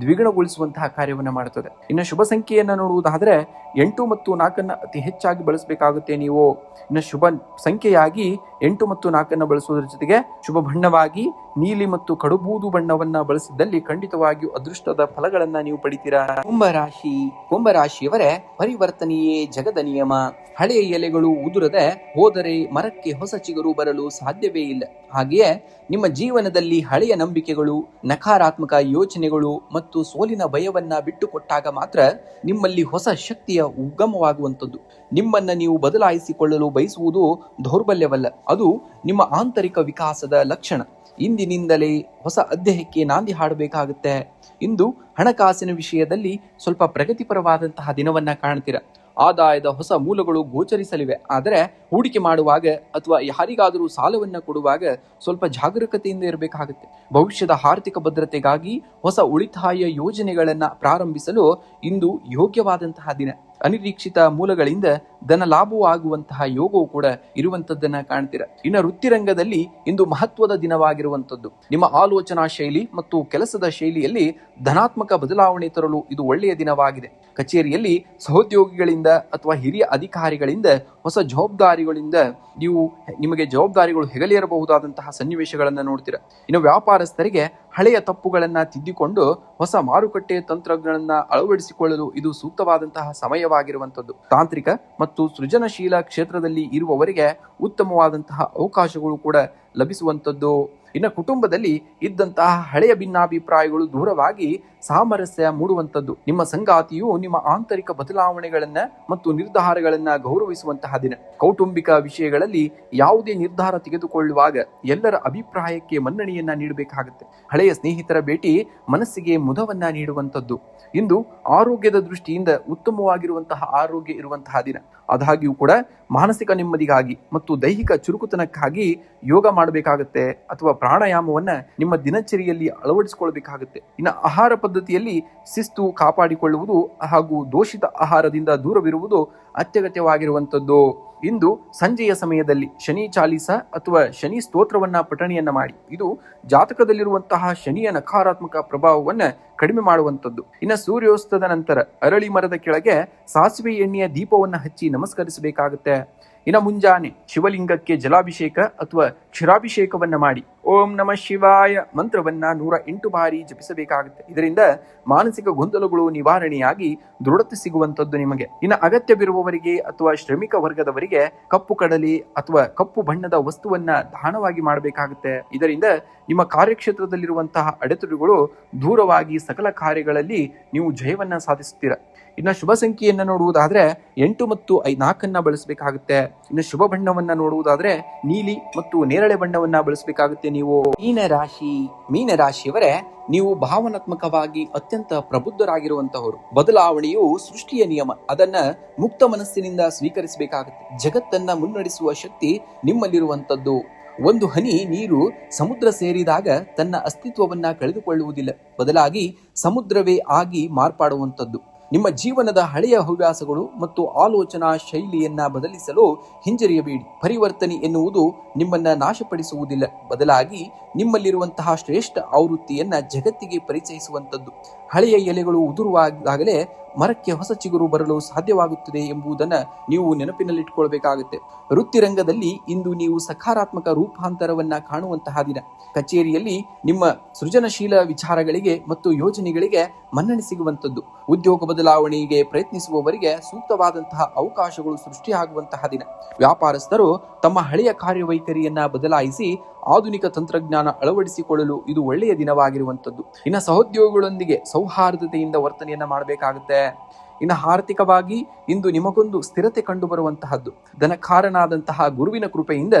ದ್ವಿಗುಣಗೊಳಿಸುವಂತಹ ಕಾರ್ಯವನ್ನ ಮಾಡುತ್ತದೆ. ಇನ್ನು ಶುಭ ಸಂಖ್ಯೆಯನ್ನ ನೋಡುವುದಾದ್ರೆ 8 ಮತ್ತು 4 ಅತಿ ಹೆಚ್ಚಾಗಿ ಬಳಸಬೇಕಾಗುತ್ತೆ ನೀವು. ಇನ್ನು ಶುಭ ಸಂಖ್ಯೆಯಾಗಿ 8 ಮತ್ತು 4 ಬಳಸುವುದರ ಜೊತೆಗೆ ಶುಭ ಬಣ್ಣವಾಗಿ ನೀಲಿ ಮತ್ತು ಕಡುಬೂದು ಬಣ್ಣವನ್ನ ಬಳಸಿದ್ದಲ್ಲಿ ಖಂಡಿತವಾಗಿಯೂ ಅದೃಷ್ಟದ ಫಲಗಳನ್ನ ನೀವು ಪಡಿತೀರಾ. ಕುಂಭರಾಶಿಯವರೇ, ಪರಿವರ್ತನೆಯೇ ಜಗದ ನಿಯಮ. ಹಳೆಯ ಎಲೆಗಳು ಉದುರದೆ ಹೋದರೆ ಮರಕ್ಕೆ ಹೊಸ ಚಿಗುರು ಬರಲು ಸಾಧ್ಯವೇ ಇಲ್ಲ. ಹಾಗೆಯೇ ನಿಮ್ಮ ಜೀವನದಲ್ಲಿ ಹಳೆಯ ನಂಬಿಕೆಗಳು, ನಕಾರಾತ್ಮಕ ಯೋಚನೆಗಳು ಮತ್ತು ಸೋಲಿನ ಭಯವನ್ನ ಬಿಟ್ಟುಕೊಟ್ಟಾಗ ಮಾತ್ರ ನಿಮ್ಮಲ್ಲಿ ಹೊಸ ಶಕ್ತಿಯ ಉಗಮವಾಗುವಂಥದ್ದು. ನಿಮ್ಮನ್ನ ನೀವು ಬದಲಾಯಿಸಿಕೊಳ್ಳಲು ಬಯಸುವುದು ದೌರ್ಬಲ್ಯವಲ್ಲ, ಅದು ನಿಮ್ಮ ಆಂತರಿಕ ವಿಕಾಸದ ಲಕ್ಷಣ. ಇಂದಿನಿಂದಲೇ ಹೊಸ ಅಧ್ಯಾಯಕ್ಕೆ ನಾಂದಿ ಹಾಡಬೇಕಾಗುತ್ತೆ. ಇಂದು ಹಣಕಾಸಿನ ವಿಷಯದಲ್ಲಿ ಸ್ವಲ್ಪ ಪ್ರಗತಿಪರವಾದಂತಹ ದಿನವನ್ನ ಕಾಣ್ತೀರಾ. ಆದಾಯದ ಹೊಸ ಮೂಲಗಳು ಗೋಚರಿಸಲಿವೆ. ಆದರೆ ಹೂಡಿಕೆ ಮಾಡುವಾಗ ಅಥವಾ ಯಾರಿಗಾದರೂ ಸಾಲವನ್ನ ಕೊಡುವಾಗ ಸ್ವಲ್ಪ ಜಾಗರೂಕತೆಯಿಂದ ಇರಬೇಕಾಗುತ್ತೆ. ಭವಿಷ್ಯದ ಆರ್ಥಿಕ ಭದ್ರತೆಗಾಗಿ ಹೊಸ ಉಳಿತಾಯ ಯೋಜನೆಗಳನ್ನ ಪ್ರಾರಂಭಿಸಲು ಇಂದು ಯೋಗ್ಯವಾದಂತಹ ದಿನ. ಅನಿರೀಕ್ಷಿತ ಮೂಲಗಳಿಂದ ಧನ ಲಾಭವಾಗುವಂತಹ ಯೋಗವು ಕೂಡ ಇರುವಂತದ್ದನ್ನ ಕಾಣ್ತೀರಾ. ಇನ್ನು ವೃತ್ತಿರಂಗದಲ್ಲಿ ಇಂದು ಮಹತ್ವದ ದಿನವಾಗಿರುವಂತದ್ದು. ನಿಮ್ಮ ಆಲೋಚನಾ ಶೈಲಿ ಮತ್ತು ಕೆಲಸದ ಶೈಲಿಯಲ್ಲಿ ಧನಾತ್ಮಕ ಬದಲಾವಣೆ ತರಲು ಇದು ಒಳ್ಳೆಯ ದಿನವಾಗಿದೆ. ಕಚೇರಿಯಲ್ಲಿ ಸಹೋದ್ಯೋಗಿಗಳಿಂದ ಅಥವಾ ಹಿರಿಯ ಅಧಿಕಾರಿಗಳಿಂದ ಹೊಸ ಜವಾಬ್ದಾರಿಗಳಿಂದ ನಿಮಗೆ ಜವಾಬ್ದಾರಿಗಳು ಹೆಗಲೇರಬಹುದಾದಂತಹ ಸನ್ನಿವೇಶಗಳನ್ನ ನೋಡ್ತೀರಾ. ಇನ್ನು ವ್ಯಾಪಾರಸ್ಥರಿಗೆ ಹಳೆಯ ತಪ್ಪುಗಳನ್ನ ತಿದ್ದಿಕೊಂಡು ಹೊಸ ಮಾರುಕಟ್ಟೆ ತಂತ್ರಗಳನ್ನ ಅಳವಡಿಸಿಕೊಳ್ಳಲು ಇದು ಸೂಕ್ತವಾದಂತಹ ಸಮಯವಾಗಿರುವಂತದ್ದು. ತಾಂತ್ರಿಕ ಮತ್ತು ಸೃಜನಶೀಲ ಕ್ಷೇತ್ರದಲ್ಲಿ ಇರುವವರಿಗೆ ಉತ್ತಮವಾದಂತಹ ಅವಕಾಶಗಳು ಕೂಡ ಲಭಿಸುವಂತದ್ದು. ಇನ್ನು ಕುಟುಂಬದಲ್ಲಿ ಇದ್ದಂತಹ ಹಳೆಯ ಭಿನ್ನಾಭಿಪ್ರಾಯಗಳು ದೂರವಾಗಿ ಸಾಮರಸ್ಯ ಮೂಡುವಂಥದ್ದು. ನಿಮ್ಮ ಸಂಗಾತಿಯು ನಿಮ್ಮ ಆಂತರಿಕ ಬದಲಾವಣೆಗಳನ್ನ ಮತ್ತು ನಿರ್ಧಾರಗಳನ್ನ ಗೌರವಿಸುವಂತಹ ದಿನ. ಕೌಟುಂಬಿಕ ವಿಷಯಗಳಲ್ಲಿ ಯಾವುದೇ ನಿರ್ಧಾರ ತೆಗೆದುಕೊಳ್ಳುವಾಗ ಎಲ್ಲರ ಅಭಿಪ್ರಾಯಕ್ಕೆ ಮನ್ನಣೆಯನ್ನ ನೀಡಬೇಕಾಗುತ್ತೆ. ಹಳೆಯ ಸ್ನೇಹಿತರ ಭೇಟಿ ಮನಸ್ಸಿಗೆ ಮುದವನ್ನ ನೀಡುವಂಥದ್ದು. ಇಂದು ಆರೋಗ್ಯದ ದೃಷ್ಟಿಯಿಂದ ಉತ್ತಮವಾಗಿರುವಂತಹ ಆರೋಗ್ಯ ಇರುವಂತಹ ದಿನ. ಆದಾಗ್ಯೂ ಕೂಡ ಮಾನಸಿಕ ನೆಮ್ಮದಿಗಾಗಿ ಮತ್ತು ದೈಹಿಕ ಚುರುಕುತನಕ್ಕಾಗಿ ಯೋಗ ಮಾಡಬೇಕಾಗುತ್ತೆ ಅಥವಾ ಪ್ರಾಣಾಯಾಮವನ್ನ ನಿಮ್ಮ ದಿನಚರಿಯಲ್ಲಿ ಅಳವಡಿಸಿಕೊಳ್ಬೇಕಾಗುತ್ತೆ. ಇನ್ನು ಆಹಾರ ಪದ್ಧತಿಯಲ್ಲಿ ಶಿಸ್ತು ಕಾಪಾಡಿಕೊಳ್ಳುವುದು ಹಾಗೂ ದೋಷಿತ ಆಹಾರದಿಂದ ದೂರವಿರುವುದು ಅತ್ಯಗತ್ಯವಾಗಿರುವಂಥದ್ದು. ಇಂದು ಸಂಜೆಯ ಸಮಯದಲ್ಲಿ ಶನಿ ಚಾಲಿಸ ಅಥವಾ ಶನಿ ಸ್ತೋತ್ರವನ್ನ ಪಠಣೆಯನ್ನ ಮಾಡಿ. ಇದು ಜಾತಕದಲ್ಲಿರುವಂತಹ ಶನಿಯ ನಕಾರಾತ್ಮಕ ಪ್ರಭಾವವನ್ನ ಕಡಿಮೆ ಮಾಡುವಂಥದ್ದು. ಇನ್ನು ಸೂರ್ಯೋಸ್ತದ ನಂತರ ಅರಳಿ ಮರದ ಕೆಳಗೆ ಸಾಸಿವೆ ಎಣ್ಣೆಯ ದೀಪವನ್ನ ಹಚ್ಚಿ ನಮಸ್ಕರಿಸಬೇಕಾಗುತ್ತೆ. ಇನ್ನು ಮುಂಜಾನೆ ಶಿವಲಿಂಗಕ್ಕೆ ಜಲಾಭಿಷೇಕ ಅಥವಾ ಕ್ಷೀರಾಭಿಷೇಕವನ್ನ ಮಾಡಿ ಓಂ ನಮಃ ಶಿವಾಯ ಮಂತ್ರವನ್ನ 108 ಬಾರಿ ಜಪಿಸಬೇಕಾಗುತ್ತೆ. ಇದರಿಂದ ಮಾನಸಿಕ ಗೊಂದಲಗಳು ನಿವಾರಣೆಯಾಗಿ ದೃಢತೆ ಸಿಗುವಂಥದ್ದು ನಿಮಗೆ. ಇನ್ನು ಅಗತ್ಯವಿರುವವರಿಗೆ ಅಥವಾ ಶ್ರಮಿಕ ವರ್ಗದವರಿಗೆ ಕಪ್ಪು ಕಡಲೆ ಅಥವಾ ಕಪ್ಪು ಬಣ್ಣದ ವಸ್ತುವನ್ನ ದಾನವಾಗಿ ಮಾಡಬೇಕಾಗುತ್ತೆ. ಇದರಿಂದ ನಿಮ್ಮ ಕಾರ್ಯಕ್ಷೇತ್ರದಲ್ಲಿರುವಂತಹ ಅಡೆತಡೆಗಳು ದೂರವಾಗಿ ಸಕಲ ಕಾರ್ಯಗಳಲ್ಲಿ ನೀವು ಜಯವನ್ನ ಸಾಧಿಸುತ್ತೀರಾ. ಇನ್ನು ಶುಭ ಸಂಖ್ಯೆಯನ್ನ ನೋಡುವುದಾದ್ರೆ 8 ಮತ್ತು 4 ಬಳಸಬೇಕಾಗುತ್ತೆ. ಇನ್ನು ಶುಭ ಬಣ್ಣವನ್ನ ನೋಡುವುದಾದ್ರೆ ನೀಲಿ ಮತ್ತು ನೇರಳೆ ಬಣ್ಣವನ್ನ ಬಳಸಬೇಕಾಗುತ್ತೆ. ನೀವು ಮೀನರಾಶಿಯವರೇ, ನೀವು ಭಾವನಾತ್ಮಕವಾಗಿ ಅತ್ಯಂತ ಪ್ರಬುದ್ಧರಾಗಿರುವಂತಹವರು. ಬದಲಾವಣೆಯು ಸೃಷ್ಟಿಯ ನಿಯಮ, ಅದನ್ನ ಮುಕ್ತ ಮನಸ್ಸಿನಿಂದ ಸ್ವೀಕರಿಸಬೇಕಾಗುತ್ತೆ. ಜಗತ್ತನ್ನ ಮುನ್ನಡೆಸುವ ಶಕ್ತಿ ನಿಮ್ಮಲ್ಲಿರುವಂತದ್ದು. ಒಂದು ಹನಿ ನೀರು ಸಮುದ್ರ ಸೇರಿದಾಗ ತನ್ನ ಅಸ್ತಿತ್ವವನ್ನ ಕಳೆದುಕೊಳ್ಳುವುದಿಲ್ಲ, ಬದಲಾಗಿ ಸಮುದ್ರವೇ ಆಗಿ ಮಾರ್ಪಾಡುವಂಥದ್ದು. ನಿಮ್ಮ ಜೀವನದ ಹಳೆಯ ಹವ್ಯಾಸಗಳು ಮತ್ತು ಆಲೋಚನಾ ಶೈಲಿಯನ್ನ ಬದಲಿಸಲು ಹಿಂಜರಿಯಬೇಡಿ. ಪರಿವರ್ತನೆ ಎನ್ನುವುದು ನಿಮ್ಮನ್ನ ನಾಶಪಡಿಸುವುದಿಲ್ಲ, ಬದಲಾಗಿ ನಿಮ್ಮಲ್ಲಿರುವಂತಹ ಶ್ರೇಷ್ಠ ಆವೃತ್ತಿಯನ್ನ ಜಗತ್ತಿಗೆ ಪರಿಚಯಿಸುವಂಥದ್ದು. ಹಳೆಯ ಎಲೆಗಳು ಉದುರುವಾಗಲೇ ಮರಕ್ಕೆ ಹೊಸ ಚಿಗುರು ಬರಲು ಸಾಧ್ಯವಾಗುತ್ತದೆ ಎಂಬುದನ್ನು ನೀವು ನೆನಪಿನಲ್ಲಿಟ್ಕೊಳ್ಬೇಕಾಗುತ್ತೆ. ವೃತ್ತಿರಂಗದಲ್ಲಿ ಇಂದು ನೀವು ಸಕಾರಾತ್ಮಕ ರೂಪಾಂತರವನ್ನ ಕಾಣುವಂತಹ ದಿನ. ಕಚೇರಿಯಲ್ಲಿ ನಿಮ್ಮ ಸೃಜನಶೀಲ ವಿಚಾರಗಳಿಗೆ ಮತ್ತು ಯೋಜನೆಗಳಿಗೆ ಮನ್ನಣೆ ಸಿಗುವಂಥದ್ದು. ಉದ್ಯೋಗ ಬದಲಾವಣೆಗೆ ಪ್ರಯತ್ನಿಸುವವರಿಗೆ ಸೂಕ್ತವಾದಂತಹ ಅವಕಾಶಗಳು ಸೃಷ್ಟಿಯಾಗುವಂತಹ ದಿನ. ವ್ಯಾಪಾರಸ್ಥರು ತಮ್ಮ ಹಳೆಯ ಕಾರ್ಯವೈಖರಿಯನ್ನ ಬದಲಾಯಿಸಿ ಆಧುನಿಕ ತಂತ್ರಜ್ಞಾನ ಅಳವಡಿಸಿಕೊಳ್ಳಲು ಇದು ಒಳ್ಳೆಯ ದಿನವಾಗಿರುವಂಥದ್ದು. ಇನ್ನು ಸಹೋದ್ಯೋಗಿಗಳೊಂದಿಗೆ ಸೌಹಾರ್ದತೆಯಿಂದ ವರ್ತನೆಯನ್ನ ಮಾಡಬೇಕಾಗುತ್ತೆ. ಇನ್ನು ಆರ್ಥಿಕವಾಗಿ ಇಂದು ನಿಮಗೊಂದು ಸ್ಥಿರತೆ ಕಂಡು ಬರುವಂತಹದ್ದು. ಧನಕಾರನಾದಂತಹ ಗುರುವಿನ ಕೃಪೆಯಿಂದ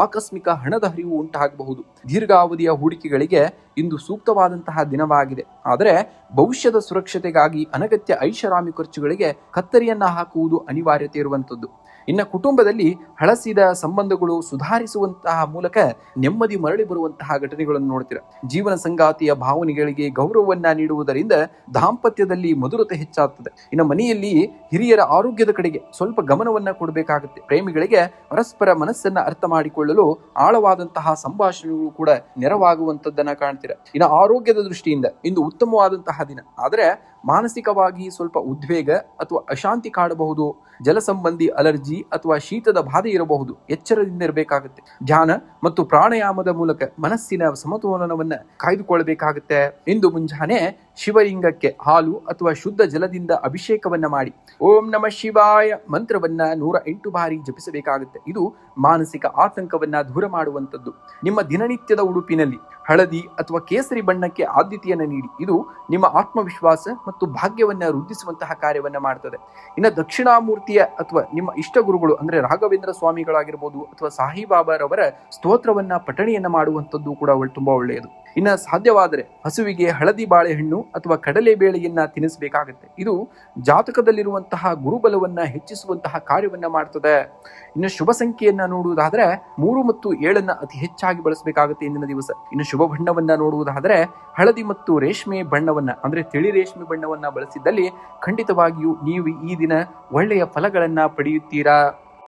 ಆಕಸ್ಮಿಕ ಹಣದ ಹರಿವು ಉಂಟಾಗಬಹುದು. ದೀರ್ಘಾವಧಿಯ ಹೂಡಿಕೆಗಳಿಗೆ ಇಂದು ಸೂಕ್ತವಾದಂತಹ ದಿನವಾಗಿದೆ. ಆದರೆ ಭವಿಷ್ಯದ ಸುರಕ್ಷತೆಗಾಗಿ ಅನಗತ್ಯ ಐಷಾರಾಮಿ ಖರ್ಚುಗಳಿಗೆ ಕತ್ತರಿಯನ್ನ ಹಾಕುವುದು ಅನಿವಾರ್ಯತೆ ಇರುವಂಥದ್ದು. ಇನ್ನು ಕುಟುಂಬದಲ್ಲಿ ಹಳಸಿದ ಸಂಬಂಧಗಳು ಸುಧಾರಿಸುವಂತಹ ಮೂಲಕ ನೆಮ್ಮದಿ ಮರಳಿ ಬರುವಂತಹ ಘಟನೆಗಳನ್ನು ನೋಡ್ತೀರಾ. ಜೀವನ ಸಂಗಾತಿಯ ಭಾವನೆಗಳಿಗೆ ಗೌರವವನ್ನ ನೀಡುವುದರಿಂದ ದಾಂಪತ್ಯದಲ್ಲಿ ಮಧುರತೆ ಹೆಚ್ಚಾಗ್ತದೆ. ಇನ್ನು ಮನೆಯಲ್ಲಿ ಹಿರಿಯರ ಆರೋಗ್ಯದ ಕಡೆಗೆ ಸ್ವಲ್ಪ ಗಮನವನ್ನ ಕೊಡಬೇಕಾಗುತ್ತೆ. ಪ್ರೇಮಿಗಳಿಗೆ ಪರಸ್ಪರ ಮನಸ್ಸನ್ನ ಅರ್ಥ ಮಾಡಿಕೊಳ್ಳಲು ಆಳವಾದಂತಹ ಸಂಭಾಷಣೆಗಳು ಕೂಡ ನೆರವಾಗುವಂತದ್ದನ್ನ ಕಾಣ್ತೀರಾ. ಇನ್ನು ಆರೋಗ್ಯದ ದೃಷ್ಟಿಯಿಂದ ಇಂದು ಉತ್ತಮವಾದಂತಹ ದಿನ, ಆದರೆ ಮಾನಸಿಕವಾಗಿ ಸ್ವಲ್ಪ ಉದ್ವೇಗ ಅಥವಾ ಅಶಾಂತಿ ಕಾಡಬಹುದು. ಜಲ ಸಂಬಂಧಿ ಅಲರ್ಜಿ ಅಥವಾ ಶೀತದ ಬಾಧೆ ಇರಬಹುದು. ಎಚ್ಚರದಿಂದ ಇರಬೇಕಾಗುತ್ತೆ. ಧ್ಯಾನ ಮತ್ತು ಪ್ರಾಣಾಯಾಮದ ಮೂಲಕ ಮನಸ್ಸಿನ ಸಮತೋಲನವನ್ನ ಕಾಯ್ದುಕೊಳ್ಳಬೇಕಾಗುತ್ತೆ. ಇಂದು ಮುಂಜಾನೆ ಶಿವಲಿಂಗಕ್ಕೆ ಹಾಲು ಅಥವಾ ಶುದ್ಧ ಜಲದಿಂದ ಅಭಿಷೇಕವನ್ನ ಮಾಡಿ ಓಂ ನಮಃ ಶಿವಾಯ ಮಂತ್ರವನ್ನ 108 ಬಾರಿ ಜಪಿಸಬೇಕಾಗುತ್ತೆ. ಇದು ಮಾನಸಿಕ ಆತಂಕವನ್ನ ದೂರ ಮಾಡುವಂಥದ್ದು. ನಿಮ್ಮ ದಿನನಿತ್ಯದ ಉಡುಪಿನಲ್ಲಿ ಹಳದಿ ಅಥವಾ ಕೇಸರಿ ಬಣ್ಣಕ್ಕೆ ಆದ್ಯತೆಯನ್ನು ನೀಡಿ. ಇದು ನಿಮ್ಮ ಆತ್ಮವಿಶ್ವಾಸ ಮತ್ತು ಭಾಗ್ಯವನ್ನ ವೃದ್ಧಿಸುವಂತಹ ಕಾರ್ಯವನ್ನ ಮಾಡ್ತದೆ. ಇನ್ನು ದಕ್ಷಿಣಾಮೂರ್ತಿಯ ಅಥವಾ ನಿಮ್ಮ ಇಷ್ಟ ಗುರುಗಳು ಅಂದ್ರೆ ರಾಘವೇಂದ್ರ ಸ್ವಾಮಿಗಳಾಗಿರ್ಬೋದು ಅಥವಾ ಸಾಯಿಬಾಬಾರವರ ಸ್ತೋತ್ರವನ್ನ ಪಠಣೆಯನ್ನ ಮಾಡುವಂಥದ್ದು ಕೂಡ ತುಂಬಾ ಒಳ್ಳೆಯದು. ಇನ್ನು ಸಾಧ್ಯವಾದರೆ ಹಸುವಿಗೆ ಹಳದಿ ಬಾಳೆಹಣ್ಣು ಅಥವಾ ಕಡಲೆ ಬೇಳೆಯನ್ನ ತಿನ್ನಿಸಬೇಕಾಗುತ್ತೆ. ಇದು ಜಾತಕದಲ್ಲಿರುವಂತಹ ಗುರುಬಲವನ್ನ ಹೆಚ್ಚಿಸುವಂತಹ ಕಾರ್ಯವನ್ನ ಮಾಡ್ತದೆ. ಇನ್ನು ಶುಭ ಸಂಖ್ಯೆಯನ್ನ ನೋಡುವುದಾದ್ರೆ 3 ಮತ್ತು 7 ಅತಿ ಹೆಚ್ಚಾಗಿ ಬಳಸಬೇಕಾಗುತ್ತೆ ಇಂದಿನ ದಿವಸ. ಇನ್ನು ಶುಭ ಬಣ್ಣವನ್ನ ನೋಡುವುದಾದ್ರೆ ಹಳದಿ ಮತ್ತು ರೇಷ್ಮೆ ಬಣ್ಣವನ್ನ ಅಂದ್ರೆ ತಿಳಿ ರೇಷ್ಮೆ ಬಣ್ಣವನ್ನ ಬಳಸಿದ್ದಲ್ಲಿ ಖಂಡಿತವಾಗಿಯೂ ನೀವು ಈ ದಿನ ಒಳ್ಳೆಯ ಫಲಗಳನ್ನ ಪಡೆಯುತ್ತೀರಾ.